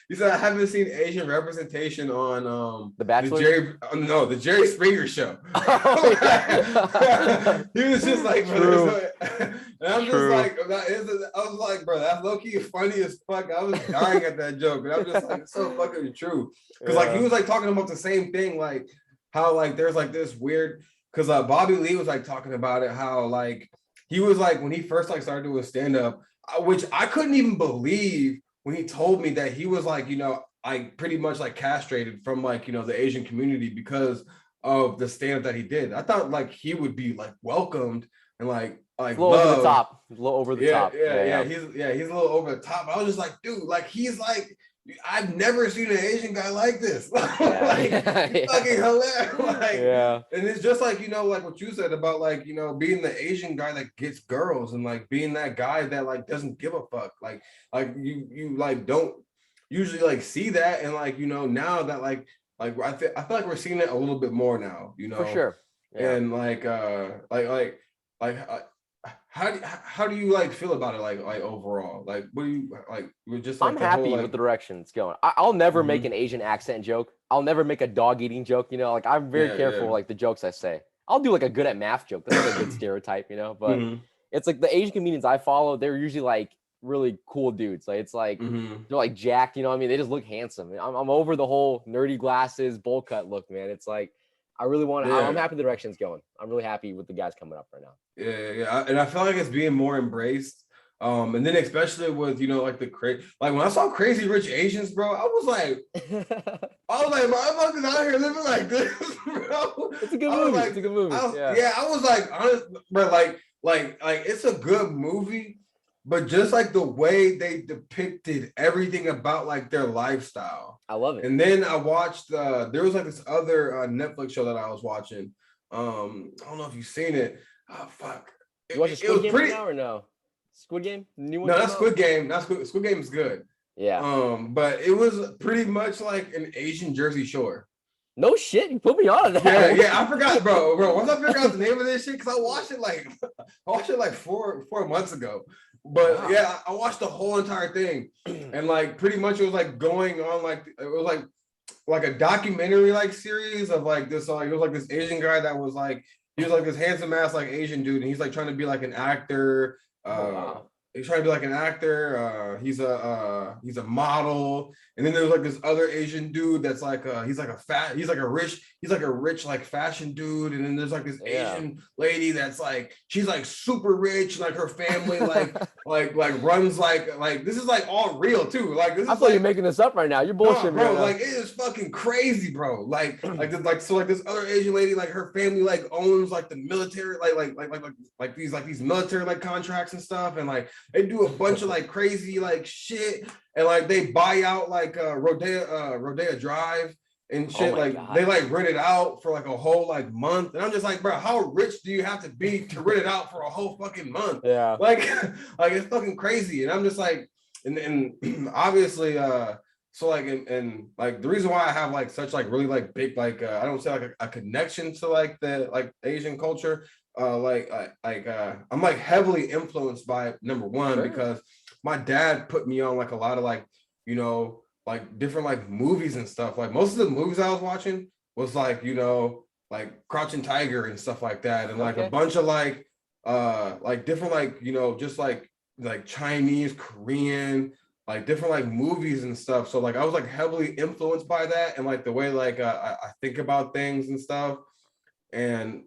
he said I haven't seen Asian representation on The Bachelor? the Jerry Springer show. Oh, yeah. He was just like, bro, True. and I'm just True. like, I was like, bro, that's low key funny as fuck. I was dying at that joke, and I'm just like, it's so fucking true. Because like he was like talking about the same thing, like how like there's like this weird because Bobby Lee was like talking about it, how like he was like when he first like started doing stand-up, which I couldn't even believe when he told me that he was like, like pretty much like castrated from like, the Asian community because of the stand-up that he did. I thought like he would be like welcomed and like A little over the top. A little over the top. Yeah. He's a little over the top. I was just like, dude, like he's like, I've never seen an Asian guy like this. Like, fucking hilarious. Like, and it's just like, like what you said about like, being the Asian guy that gets girls and like being that guy that like doesn't give a fuck. Like you like don't usually like see that. And like, now that like I feel like we're seeing it a little bit more now, For sure. Yeah. And like how do you like feel about it like overall? Like what do you like? We're just like I'm happy with the direction it's going. I'll never make an Asian accent joke. I'll never make a dog eating joke. Like I'm very careful like the jokes I say. I'll do like a good at math joke. That's like a good stereotype, but it's like the Asian comedians I follow, they're usually like really cool dudes. Like it's like they're like jacked, what I mean? They just look handsome. I'm over the whole nerdy glasses, bowl cut look, man. It's like I really want to. I'm happy the direction it's going. I'm really happy with the guys coming up right now. Yeah, and I feel like it's being more embraced. And then especially with like the like when I saw Crazy Rich Asians, bro, I was like, motherfuckers out here living like this, bro. It's a good movie. It's a good movie. I was like, honest, bro, like it's a good movie, but just like the way they depicted everything about like their lifestyle. I love it. And then I watched there was like this other Netflix show that I was watching. I don't know if you've seen it. Oh fuck! You watch Squid Game right now or no? Squid Game, new one. No, that's Squid Game. Squid Game is good. Yeah. But it was pretty much like an Asian Jersey Shore. No shit, you put me on that. Yeah. I forgot, bro. Once I figured out the name of this shit, because I watched it like 4 months ago. But wow. Yeah, I watched the whole entire thing, and like pretty much it was like going on like it was like a documentary like series of like this like it was like this Asian guy that was like. He was like this handsome ass like Asian dude, and he's like trying to be like an actor. He's trying to be like an actor. He's a model, and then there's like this other Asian dude that's like he's like a rich like fashion dude, and then there's like this Asian lady that's like she's like super rich, like her family like runs like this is like all real too. Like this is I thought you're making this up right now. You're bullshitting, bro. Right like it is fucking crazy, bro. Like this other Asian lady, like her family like owns like the military, like these military like contracts and stuff, and like they do a bunch of like crazy like shit, and like they buy out like Rodeo Drive and shit. They like rent it out for like a whole like month, and I'm just like, bro, how rich do you have to be to rent it out for a whole fucking month? Yeah, like it's fucking crazy, and I'm just like, and obviously so like and like the reason why I have like such like really like big like I don't say like a connection to like the like Asian culture. I'm like heavily influenced by it, number one, because my dad put me on like a lot of like, like different like movies and stuff. Like most of the movies I was watching was like, like Crouching Tiger and stuff like that. And like a bunch of like different like, just like Chinese, Korean, like different like movies and stuff. So like I was like heavily influenced by that and like the way like I think about things and stuff. And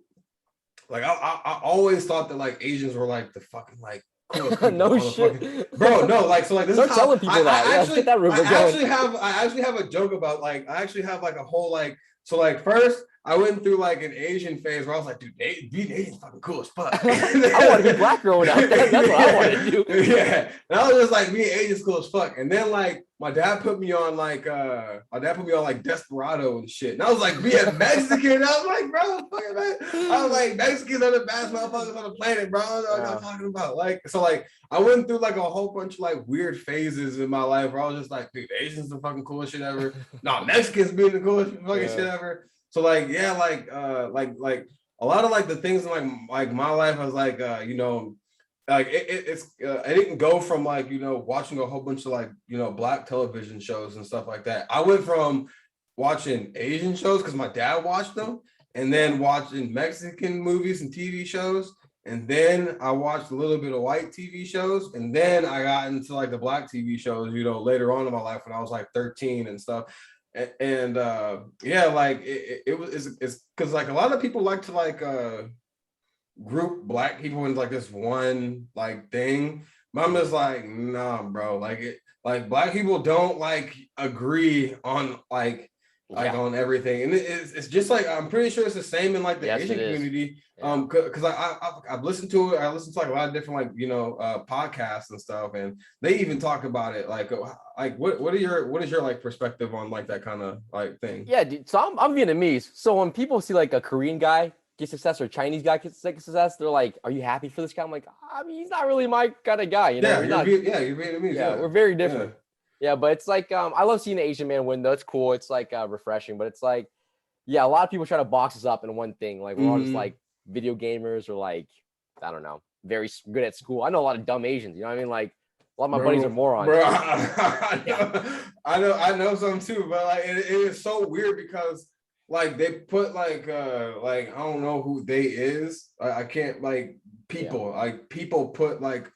like I always thought that like Asians were like the fucking like no shit, bro. No, like so like this Start is how telling people that. I actually have a joke about like I actually have like a whole like so like first I went through like an Asian phase where I was like, dude, being Asian's fucking cool as fuck. I want to be black growing up. That's what I want to do. Yeah, and I was just like, being Asian's cool as fuck. And then like my dad put me on like Desperado and shit. And I was like, being Mexican, I was like, bro, fucking man. I was like, Mexicans are the best motherfuckers on the planet, bro. I don't know what I'm talking about. Like, so like I went through like a whole bunch of like weird phases in my life where I was just like, dude, Asians the fucking coolest shit ever. Nah, Mexicans being the coolest fucking shit ever. So like, yeah, like a lot of like the things in like my life was like, you know, like it's I didn't go from like, you know, watching a whole bunch of like, you know, black television shows and stuff like that. I went from watching Asian shows because my dad watched them, and then watching Mexican movies and TV shows. And then I watched a little bit of white TV shows, and then I got into like the black TV shows, you know, later on in my life when I was like 13 and stuff. And yeah, like it was it's because like a lot of people like to like group black people into like this one like thing. But I'm just like, nah, bro. Like it, like black people don't like agree on like Yeah. on everything, and it's just like I'm pretty sure it's the same in like the Yes, Asian it is. community. Yeah. Because I've listened to it. I listened to like a lot of different like, you know, podcasts and stuff, and they even talk about it. Like what is your like perspective on like that kind of like thing? Yeah, dude. So I'm Vietnamese. So when people see like a Korean guy get success or a Chinese guy get success, they're like, "Are you happy for this guy?" I'm like, I mean, he's not really my kind of guy, you know. Yeah, We're not. you're Vietnamese. Yeah, Yeah, we're very different. Yeah, but it's like I love seeing an Asian man win though. It's cool. It's like refreshing, but it's like, yeah, a lot of people try to box us up in one thing. Like we're all just like video gamers or like, I don't know, very good at school. I know a lot of dumb Asians, you know what I mean? Like a lot of my buddies are morons. Bro, Yeah. I know some too, but like it is so weird because like they put like I don't know who they is. I can't like people like people put like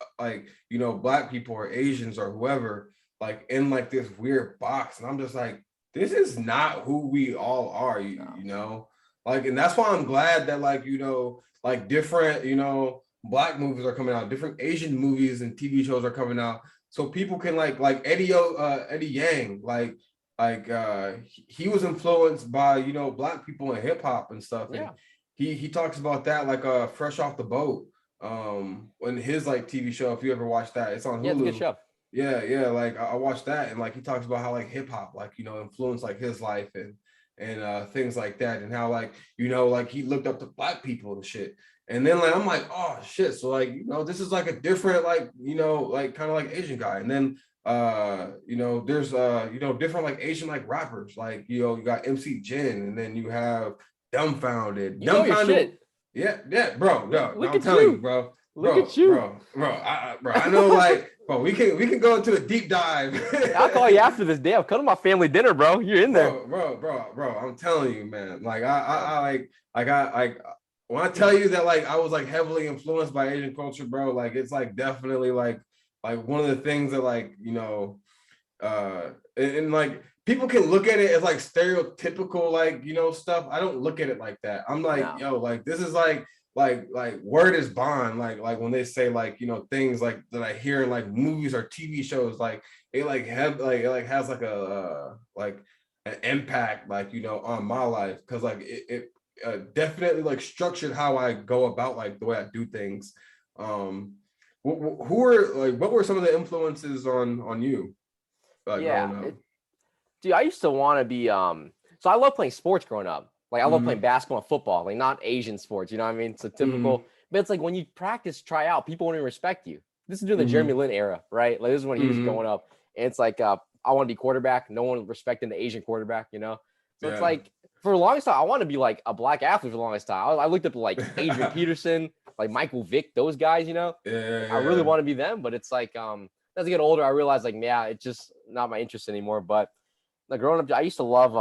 you know, black people or Asians or whoever like in like this weird box, and I'm just like, this is not who we all are, you know, like, and that's why I'm glad that like, you know, like different, you know, black movies are coming out, different Asian movies and TV shows are coming out, so people can like Eddie Yang, he was influenced by, you know, black people in hip hop and stuff, and Yeah. he talks about that like Fresh Off the Boat, when his like TV show, if you ever watched that, it's on Hulu. Yeah, it's a good show. Yeah, like I watched that, and like he talks about how like hip hop, like, you know, influenced like his life and things like that, and how like, you know, like he looked up to black people and shit. And then like I'm like, oh shit, so like, you know, this is like a different like, you know, like kind of like Asian guy. And then you know, there's you know, different like Asian like rappers, like, you know, you got MC Jin, and then you have Dumbfounded. You know your shit. Yeah, bro. No, Look I'm at telling you. you, bro. Look at you. Bro, I know, like, bro, we can go into a deep dive. I'll call you after this. Damn, come to my family dinner, bro. You're in there. Bro. I'm telling you, man. Like, I when I tell you that, like, I was like heavily influenced by Asian culture, bro. Like, it's like definitely like one of the things that, like, you know, and like people can look at it as like stereotypical, like, you know, stuff. I don't look at it like that. I'm like, No. yo, like, this is like word is bond, like when they say like, you know, things like that I hear in like movies or TV shows, like it like have like it like has like a like an impact, like, you know, on my life, because like it definitely like structured how I go about like the way I do things. Who were like, what were some of the influences on you growing up? Dude, I used to want to be so I love playing sports growing up. Like I love playing basketball and football, like not Asian sports, you know what I mean? So typical, but it's like when you practice, try out, people won't even respect you. This is during the Jeremy Lin era, right? Like this is when he was going up. And it's like I want to be quarterback. No one respecting the Asian quarterback, you know? So it's like for the longest time, I want to be like a black athlete for the longest time. I looked up like Adrian Peterson, like Michael Vick, those guys, you know? I really want to be them, but it's like as I get older, I realize like, yeah, it's just not my interest anymore. But like growing up, I used to love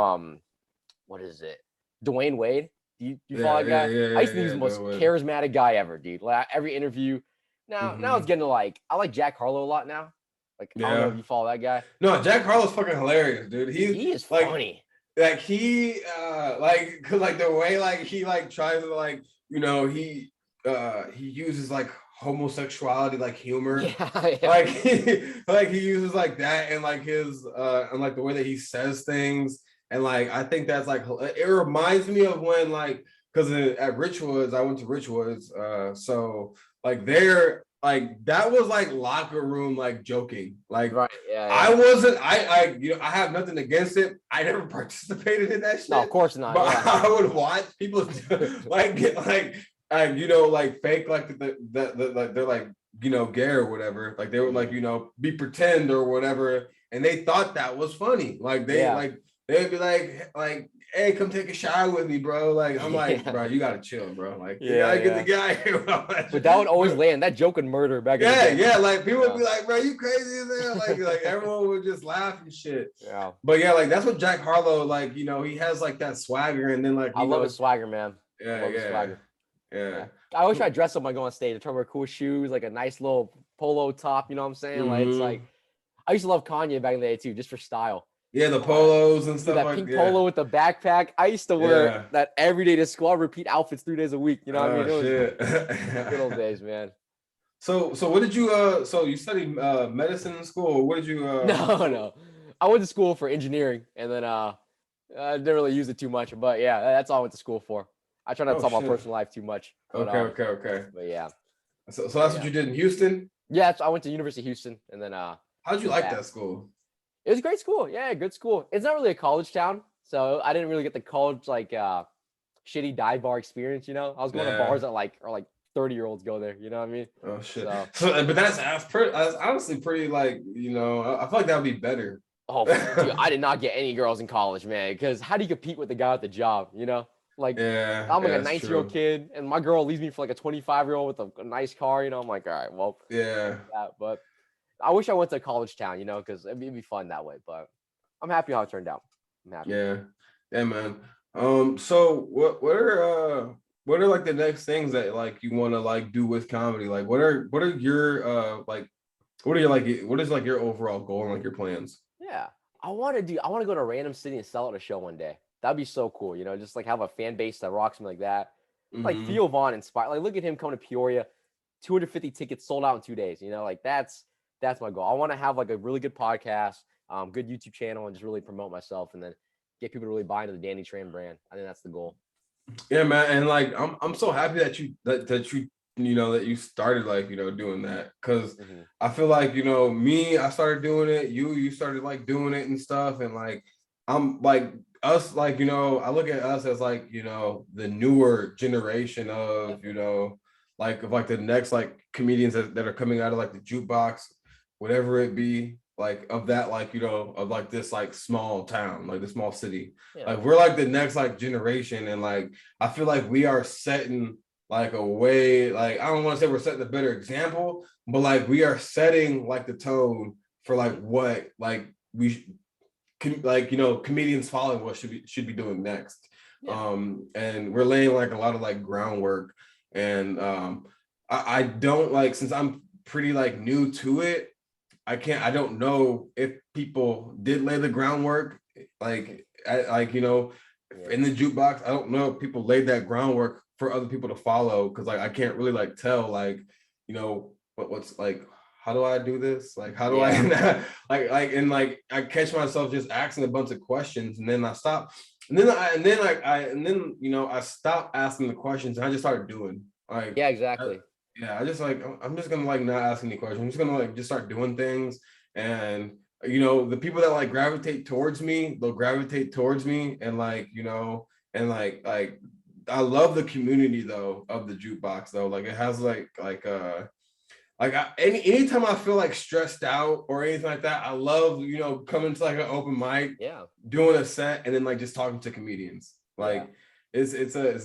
what is it? Dwayne Wade. Do you follow that guy? I used to think he was the most charismatic guy ever, dude. Like every interview. Now it's getting to like, I like Jack Harlow a lot now. Like I don't know if you follow that guy. No, Jack Harlow's fucking hilarious, dude. He is like, funny. Like he like, cause like the way like he like tries to like, you know, he uses like homosexuality like humor. Like he uses like that, and like his and like the way that he says things. And like I think that's like, it reminds me of when like, because at Richwoods, I went to Richwoods, so like there, like that was like locker room like joking, like I wasn't, I you know, I have nothing against it. I never participated in that shit. No, of course not. But I would watch people like get like you know, like fake like like they're like, you know, gay or whatever. Like they would like, you know, be pretend or whatever, and they thought that was funny. Like they like. They'd be like hey, come take a shower with me, bro. Like, I'm like, Yeah. bro, you gotta chill, bro. Like, you Yeah, gotta get the yeah. guy here. But that would always land. That joke would murder back in the Yeah, day. yeah. Like people would Yeah. be like, bro, you crazy as hell. Like everyone would just laugh and shit. Yeah. But yeah, like that's what Jack Harlow, like, you know, he has like that swagger, and then like, I you love know, his swagger, man. I yeah, love his yeah, swagger. yeah. Yeah. I always try to dress up when I go on stage. I try to wear cool shoes, like a nice little polo top. You know what I'm saying? Like it's Mm-hmm. like I used to love Kanye back in the day too, just for style. Yeah, the Oh, polos and dude, stuff that like pink yeah. polo with the backpack. I used to wear Yeah. that every day to school. I repeat outfits 3 days a week. You know what I Oh mean? It was shit. good old days, man. So what did you so you studied medicine in school, or what did you No, no. I went to school for engineering, and then I didn't really use it too much. But yeah, that's all I went to school for. I try not to oh talk about shit. personal life too much. But Okay. but yeah, So that's what you did in Houston? yeah. So I went to University of Houston, and then How'd you did like that. that school? It was a great school. Yeah, good school. It's not really a college town, so I didn't really get the college like shitty dive bar experience. You know, I was going to Yeah. bars that like 30-year-olds go there. You know what I mean? Oh shit. So But that's honestly pretty like, you know, I feel like that would be better. oh, dude, I did not get any girls in college, man. Because how do you compete with the guy with the job? You know, like Yeah, I'm like a that's 19-year-old true. kid, and my girl leaves me for like a 25-year-old with a nice car. You know, I'm like, all right, well, Yeah. that. But I wish I went to a college town, you know, because it'd be fun that way. But I'm happy how it turned out. I'm happy. Yeah. Yeah, man. So what are like the next things that like you want to like do with comedy? Like what are your like what are your like what is like your overall goal and like your plans? Yeah, I want to go to a random city and sell out a show one day. That'd be so cool, you know, just like have a fan base that rocks me like that. Like Mm-hmm. Theo Vaughn inspired. Like look at him coming to Peoria, 250 tickets sold out in 2 days. You know, like that's my goal. I want to have like a really good podcast, good YouTube channel, and just really promote myself, and then get people to really buy into the Danny Tran brand. I think that's the goal. Yeah, man. And like I'm so happy that you know that you started like, you know, doing that. Cause Hmm. I feel like, you know, me, I started doing it, you started like doing it and stuff. And like I'm like us, like, you know, I look at us as like, you know, the newer generation of, you Definitely. know, like of like the next like comedians that are coming out of like the jukebox, whatever it be, like of that, like, you know, of like this like small town, like the small city. Yeah. Like we're like the next like generation, and like I feel like we are setting like a way, like I don't want to say we're setting a better example, but like we are setting like the tone for like Hmm. what like like, you know, comedians following what should be doing next. Yeah. And we're laying like a lot of like groundwork, and I don't like, since I'm pretty like new to it, I don't know if people did lay the groundwork, like like, you know, Yeah. in the jukebox. I don't know if people laid that groundwork for other people to follow, because like I can't really like tell, like, you know, what's like, how do I do this, like how do I Yeah. like and like I catch myself just asking a bunch of questions, and then I stop, and then you know I stop asking the questions, and I just start doing like Yeah. I, Exactly. yeah, I just like I'm just gonna like not ask any questions. I'm just gonna like just start doing things, and you know the people that like gravitate towards me, they'll gravitate towards me, and like, you know, and like I love the community though of the jukebox though. Like it has like anytime I feel like stressed out or anything like that, I love, you know, coming to like an open mic, Yeah. doing a set, and then like just talking to comedians. Yeah. Like it's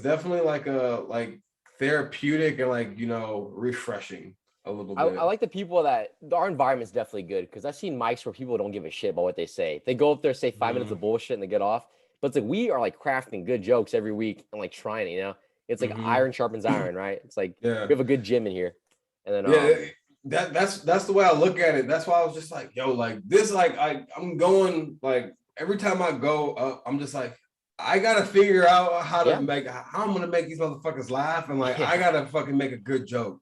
definitely like a like therapeutic and like, you know, refreshing a little I bit. like the people that our environment's definitely good because I've seen mics where people don't give a shit about what they say. They go up there, say 5 minutes of Mm-hmm. bullshit, and they get off. But it's like we are like crafting good jokes every week and like trying it, you know? It's like Mm-hmm. iron sharpens iron, right? It's like Yeah. we have a good gym in here. And then Yeah, that's the way I look at it. That's why I was just like, yo, like this, like I'm going like every time I go up, I'm just like, I gotta figure out yeah. how I'm gonna make these motherfuckers laugh, and like I Yeah. gotta fucking make a good joke.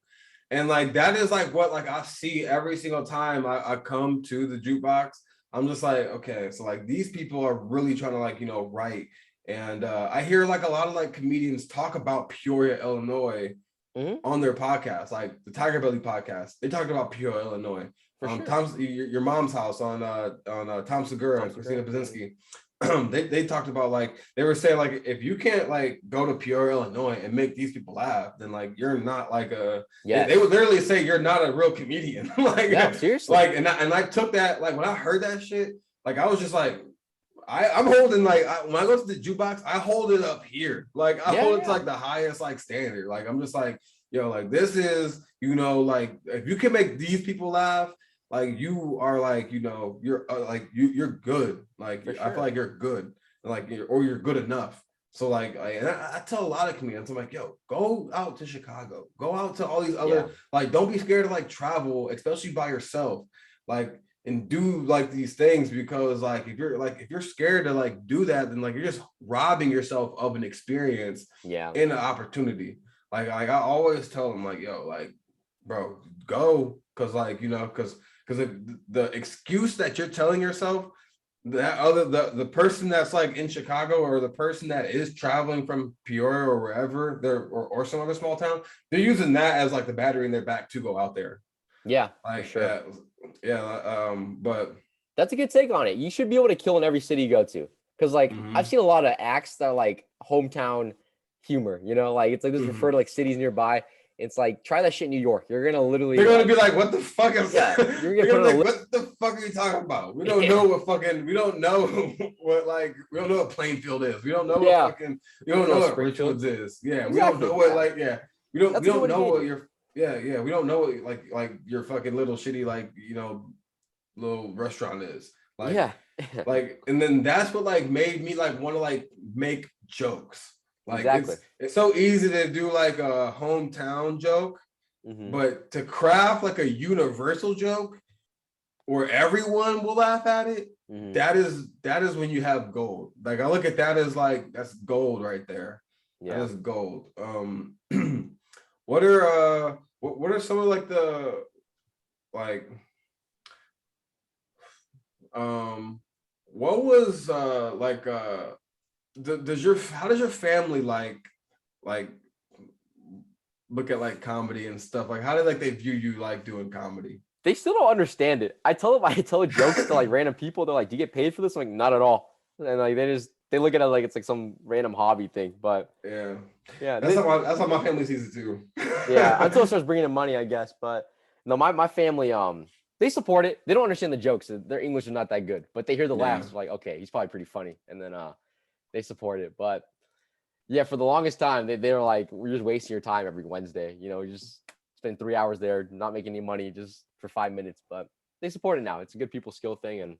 And like that is like what like I see every single time I come to the jukebox. I'm just like, okay, so like these people are really trying to like, you know, write. And I hear like a lot of like comedians talk about Peoria, Illinois Hmm. on their podcast, like the Tiger Belly podcast. They talked about Peoria, Illinois. For sure. Tom's your mom's house on Tom Segura Tom and Christina Segura. Hmm. Basinski. They talked about like they were saying like if you can't like go to Peoria, Illinois and make these people laugh, then like you're not like they Yes. would literally say you're not a real comedian. No, seriously. And I took that, like when I heard that shit, like I was just like I'm holding like when I go to the jukebox, I hold it up here. Like I hold it to Yeah. like the highest like standard. Like I'm just like, yo, like this is, like if you can make these people laugh, like you are like, you're like you're good. Like For I feel sure. like you're good, like you're good enough. So like, and I tell a lot of comedians, I'm like, yo, go out to Chicago, go out to all these other, like, don't be scared to like travel, especially by yourself, like, and do like these things, because like if you're scared to like do that, then like you're just robbing yourself of an experience Yeah. and an opportunity. Like I always tell them like, yo, like, bro, go, because like because the excuse that you're telling yourself, that other the person that's like in Chicago, or the person that is traveling from Peoria or wherever they're, or some other small town, they're using that as like the battery in their back to go out there. Yeah, for Like sure. but That's a good take on it. You should be able to kill in every city you go to. Because like I've mhm, seen a lot of acts that are like hometown humor, like it's like this refer mhm. to like cities nearby. It's like try that shit in New York. You're gonna literally They're gonna like be like, what the fuck is yeah, that? you're They're gonna put gonna on be a like, list. what the fuck are you talking about? We don't Yeah, know we don't know we don't know what Plainfield is. We don't know what yeah. fucking we You don't don't know know what Springfield. Richwoods is. Yeah, we don't Exactly. know what Yeah. we That's a good way don't to know gauge what it. your we don't know what like your fucking little shitty like little restaurant is. Yeah. And then that's what like made me like want to like make jokes. Like Exactly. it's so easy to do like a hometown joke, Hmm. but to craft like a universal joke where everyone will laugh at it, Hmm. that is when you have gold. Like I look at that as like that's gold right there. That Yeah. is gold. What are some of like the like what was how does your family like look at like comedy and stuff? Like how do like they view you like doing comedy? They still don't understand it. I tell them I tell jokes to like random people. They're like, "Do you get paid for this?" I'm like, not at all. And like they look at it like it's like some random hobby thing. But Yeah, yeah, that's how my family sees it too. yeah, until it starts bringing in money, I guess. But no, my family they support it. They don't understand the jokes. Their English is not that good, but they hear the Yeah. laughs. Like, okay, he's probably pretty funny, and then they support it. But yeah, for the longest time, they were like, we're just wasting your time every Wednesday. You just spend 3 hours there, not making any money, just for 5 minutes. But they support it now. It's a good people skill thing, and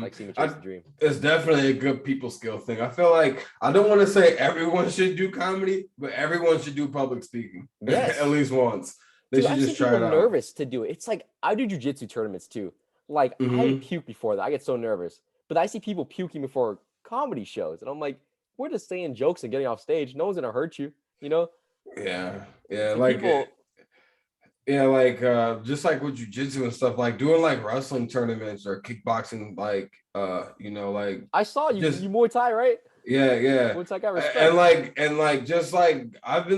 like see me chase the dream. It's definitely a good people skill thing. I feel like I don't want to say everyone should do comedy, but everyone should do public speaking at Yes, least once. They dude, should I've seen just try people it out. nervous to do it. It's like I do jujitsu tournaments too. Like I Hmm. puke before that. I get so nervous. But I see people puking before comedy shows, and I'm like, we're just saying jokes and getting off stage. No one's gonna hurt you. You know, Yeah, yeah, it's like people. yeah, like just like with jujitsu and stuff, like doing like wrestling tournaments or kickboxing, like like I saw you. just You Muay Thai, right? yeah. Muay Thai got And respect. like just like I've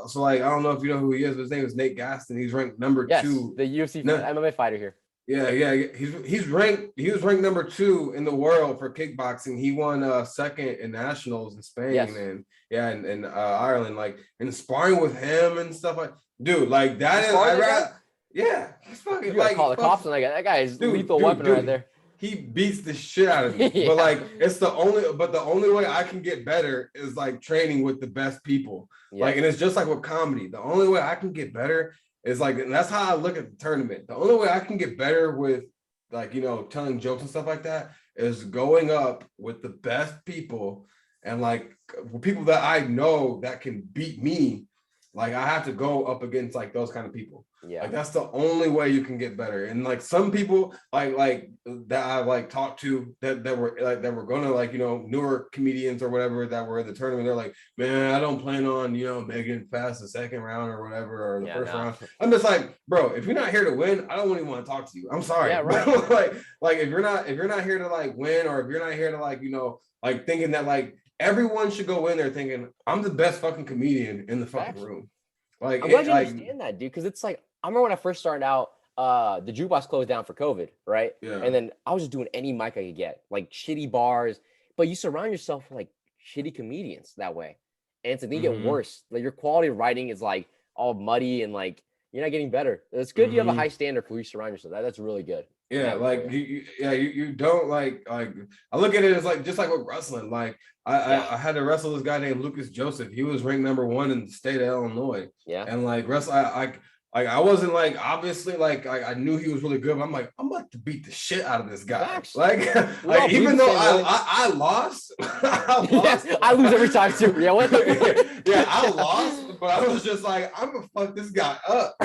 so like I don't know if you know who he is, but his name is Nate Gaston. He's ranked number Yes, two. the UFC No, MMA fighter here. yeah. He was ranked number 2 in the world for kickboxing. He won second in nationals in Spain, Yes. and yeah, and Ireland, like, and sparring with him and stuff like, dude, like You that is spar with I that guy? rather, yeah, he's fucking You gotta like call the fuck, cops on that guy. That guy is dude, lethal dude, weapon right dude. there. He beats the shit out of me. But Yeah. like the only way I can get better is like training with the best people. Like, Yep. and it's just like with comedy. The only way I can get better is like, and that's how I look at the tournament. The only way I can get better with like, telling jokes and stuff like that is going up with the best people, and like people that I know that can beat me. Like I have to go up against like those kind of people. Yeah. Like that's the only way you can get better. And like some people like that I like talked to that were gonna like newer comedians or whatever that were in the tournament. They're like, man, I don't plan on making it past the second round or whatever, or the Yeah, first no. round. I'm just like, bro, if you're not here to win, I don't even want to talk to you. I'm sorry, Yeah, right. but like if you're not here to like win, or if you're not here to like like thinking that like everyone should go in there thinking I'm the best fucking comedian in the fucking Facts. room. Like I'm glad it you like understand that, dude. Because it's like I remember when I first started out, the jukebox closed down for COVID, right? yeah. And then I was just doing any mic I could get, like shitty bars. But you surround yourself with like shitty comedians that way, and it's like they get Mm-hmm. worse. Like your quality of writing is like all muddy and like you're not getting better. It's good you have a Mhm. high standard for who you surround yourself. That's really good. Yeah, like you don't like I look at it as like just like with wrestling. Like I had to wrestle this guy named Lucas Joseph. He was ranked #1 in the state of Illinois. Yeah. And like I wasn't like obviously like I knew he was really good, but I'm like, I'm about to beat the shit out of this guy. Facts. Like even though I lost, I lost. I lose every time too. Yeah, what? Yeah, I lost, but I was just like, I'm gonna fuck this guy up.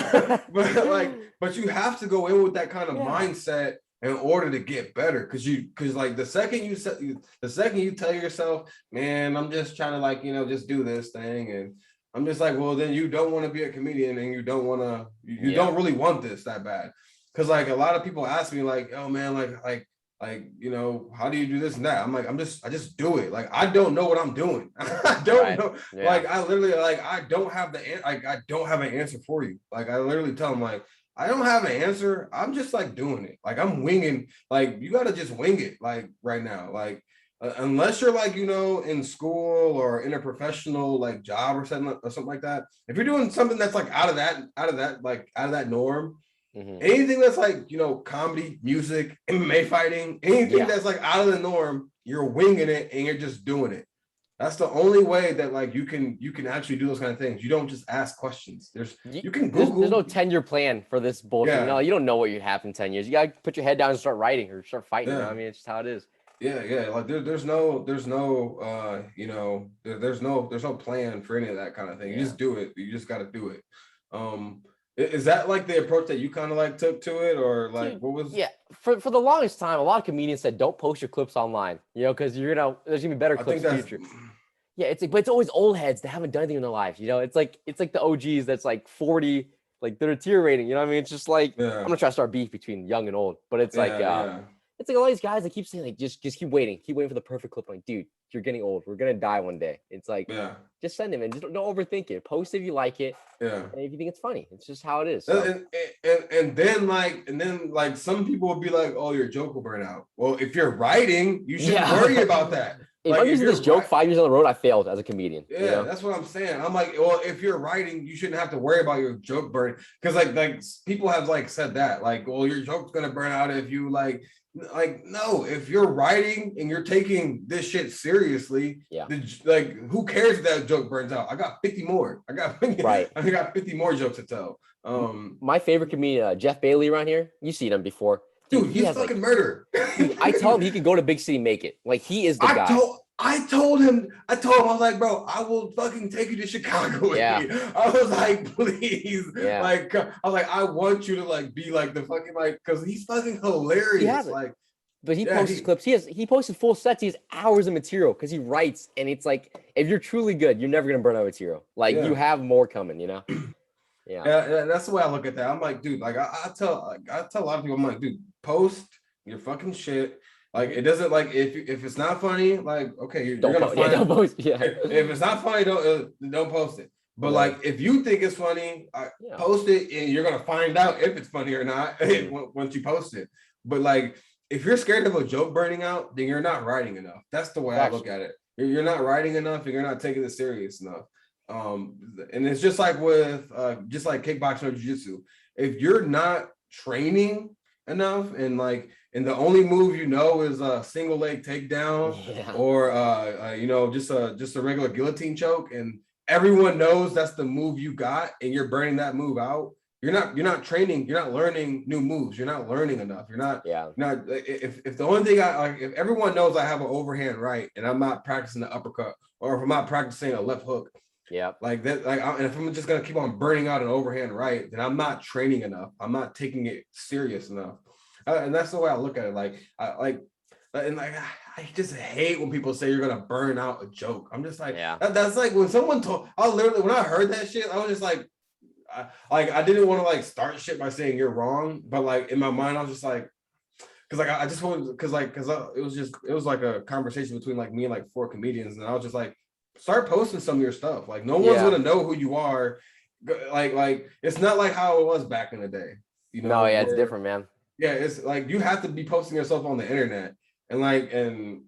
But you have to go in with that kind of mindset in order to get better. Cause like the second you tell yourself, man, I'm just trying to like, just do this thing. And I'm just like, well, then you don't want to be a comedian and you don't want to, you don't really want this that bad. Cause like a lot of people ask me like, oh man, like, how do you do this and that? I'm like, I just do it. Like, I don't know what I'm doing. I don't know. Yeah. Like, I literally, like, I don't have I don't have an answer for you. Like, I literally tell them like, I don't have an answer. I'm just like doing it. Like, I'm winging, like, you got to just wing it. Like right now, like, unless you're like, in school or in a professional like job or something like that. If you're doing something that's like out of that norm, anything that's like, comedy, music, MMA fighting, anything that's like out of the norm, you're winging it and you're just doing it. That's the only way that like you can actually do those kind of things. You don't just ask questions. You can Google. There's no 10-year plan for this bullshit. Yeah. You don't know what you have in 10 years. You gotta put your head down and start writing or start fighting. I mean, it's just how it is. Yeah. Like there's no plan for any of that kind of thing. You just do it. You just got to do it. Is that like the approach that you kind of like took to it, or like what was? Yeah, for the longest time, a lot of comedians said don't post your clips online. Because there's gonna be better clips in the future. Yeah, but it's always old heads that haven't done anything in their lives. It's like the OGs that's like 40, like they're deteriorating. You know what I mean? It's just like I'm gonna try to start beef between young and old, but it's like it's like all these guys that keep saying like just keep waiting for the perfect clip. Like, dude, you're getting old. We're gonna die one day. It's like just send him and just don't overthink it. Post if you like it. Yeah. And if you think it's funny, it's just how it is. So. And then like some people will be like, oh, your joke will burn out. Well, if you're writing, you shouldn't worry about that. If I'm using this joke 5 years on the road, I failed as a comedian. Yeah, that's what I'm saying. I'm like, well, if you're writing, you shouldn't have to worry about your joke burning. Because like people have like said that, like, well, your joke's gonna burn out if you like no, if you're writing and you're taking this shit seriously, like who cares if that joke burns out? I got 50 more. I got 50 more jokes to tell. My favorite comedian, Jeff Bailey around here. You've seen him before. Dude, he's fucking murder. I tell him he can go to big city, make it. Like he is the guy. I told him, I was like, bro, I will fucking take you to Chicago with me. I was like, please. Yeah. Like, I was like, I want you to like be like the fucking because he's fucking hilarious. But he posts clips. He posted full sets. He has hours of material because he writes, and it's like if you're truly good, you're never gonna burn out material. Like you have more coming, Yeah, that's the way I look at that. I'm like, dude, like I tell a lot of people, I'm like, dude, post your fucking shit. Like it doesn't like if it's not funny, like okay, you're gonna find don't post. Yeah. If it's not funny, don't post it. But like if you think it's funny, post it, and you're gonna find out if it's funny or not once you post it. But like if you're scared of a joke burning out, then you're not writing enough. That's the way I look at it. You're not writing enough, and you're not taking it serious enough. And it's just like with just like kickboxing or jiu-jitsu. If you're not training enough and the only move is a single leg takedown or just a regular guillotine choke, and everyone knows that's the move you got and you're burning that move out, you're not training, you're not learning new moves, you're not learning enough, if the only thing if everyone knows I have an overhand right and I'm not practicing the uppercut, or if I'm not practicing a left hook, like that, and if I'm just gonna keep on burning out an overhand right, then I'm not training enough. I'm not taking it serious enough, and that's the way I look at it. I just hate when people say you're gonna burn out a joke. I'm just like, that's like when someone when I heard that shit, I was just like, I didn't want to like start shit by saying you're wrong, but like in my mind, I was just like, I just wanted because it was like a conversation between like me and like 4 comedians, and I was just like, start posting some of your stuff. Like no one's gonna know who you are. Like it's not like how it was back in the day. It's different, man. Yeah, it's like you have to be posting yourself on the internet, and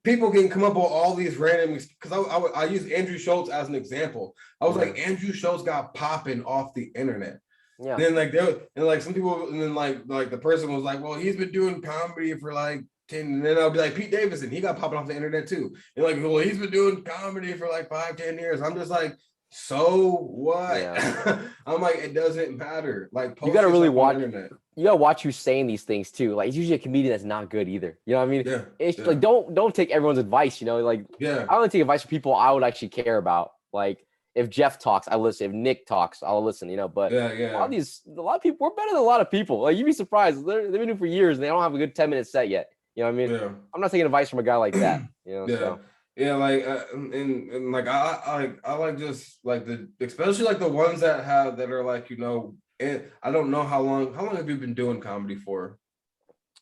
people can come up with all these random, because I use Andrew Schultz as an example. I was like, Andrew Schultz got popping off the internet. Yeah. Then like some people, and then like the person was like, well, he's been doing comedy for like 10, and then I'll be like, Pete Davidson, he got popping off the internet too. And like, well, he's been doing comedy for like 5-10 years. I'm just like, so what? Yeah. I'm like, it doesn't matter. Like, You gotta really watch. internet. You gotta watch who's saying these things too. Like, it's usually a comedian that's not good either. You know what I mean? Yeah. It's like don't take everyone's advice. You know, like Yeah. I only take advice from people I would actually care about. Like if Jeff talks, I listen. If Nick talks, I'll listen. You know, but a lot of people, we're better than a lot of people. Like you'd be surprised. They've been doing it for years and they don't have a good 10-minute set yet. You know what I mean? Yeah. I'm not taking advice from a guy like that. You know? Yeah. So. Yeah, like and like I like just like especially like the ones that are like, you know, and I don't know how long have you been doing comedy for?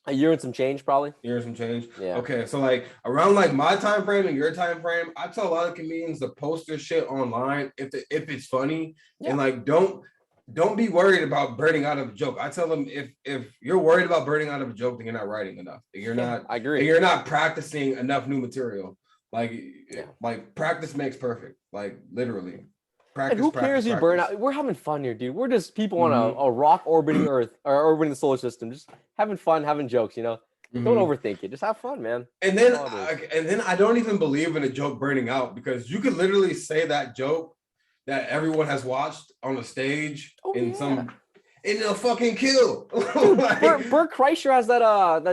A year and some change, probably. Year and some change. Yeah. Okay, so like around like my time frame and your time frame, I tell a lot of comedians to post their shit online if it's funny, and like don't be worried about burning out of a joke. I tell them if you're worried about burning out of a joke, then you're not writing enough. You're not. I agree. You're not practicing enough new material. Like practice makes perfect. Like literally. Practice, and who cares if you burn out? We're having fun here, dude. We're just people on a rock orbiting Earth or orbiting the solar system, just having fun, having jokes, you know. Don't overthink it. Just have fun, man. And then I don't even believe in a joke burning out, because you could literally say that joke that everyone has watched on a stage and it'll fucking kill. Dude, Bert Kreischer has that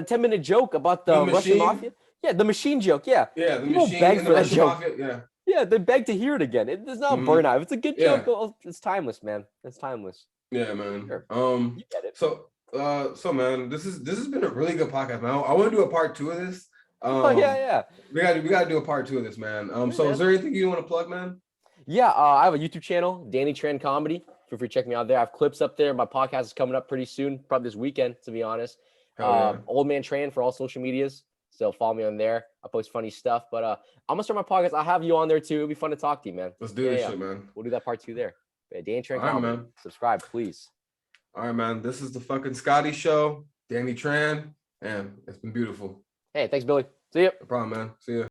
10-minute joke about the Russian mafia. Yeah, the machine joke. Yeah. Yeah, the people machine beg and for the that Russian joke. mafia. Yeah. Yeah, they beg to hear it again. It's not burnout. If it's a good joke, it's timeless, man. It's timeless. Yeah, man. Sure. You get it. So man, this has been a really good podcast, man. I want to do a part 2 of this. Yeah. We gotta do a part 2 of this, man. So is there anything you want to plug, man? Yeah, I have a YouTube channel, Danny Tran Comedy. Feel free to check me out there. I have clips up there. My podcast is coming up pretty soon, probably this weekend, to be honest. OldmanTran for all social medias. So follow me on there. I post funny stuff. But I'm gonna start my podcast. I'll have you on there too. It'll be fun to talk to you, man. Let's do this shit, man. We'll do that part 2 there. Danny Tran Comedy. Comedy. Subscribe, please. All right, man. This is the fucking Scottie Show. Danny Tran. Man, it's been beautiful. Hey, thanks, Billy. See ya. No problem, man. See ya.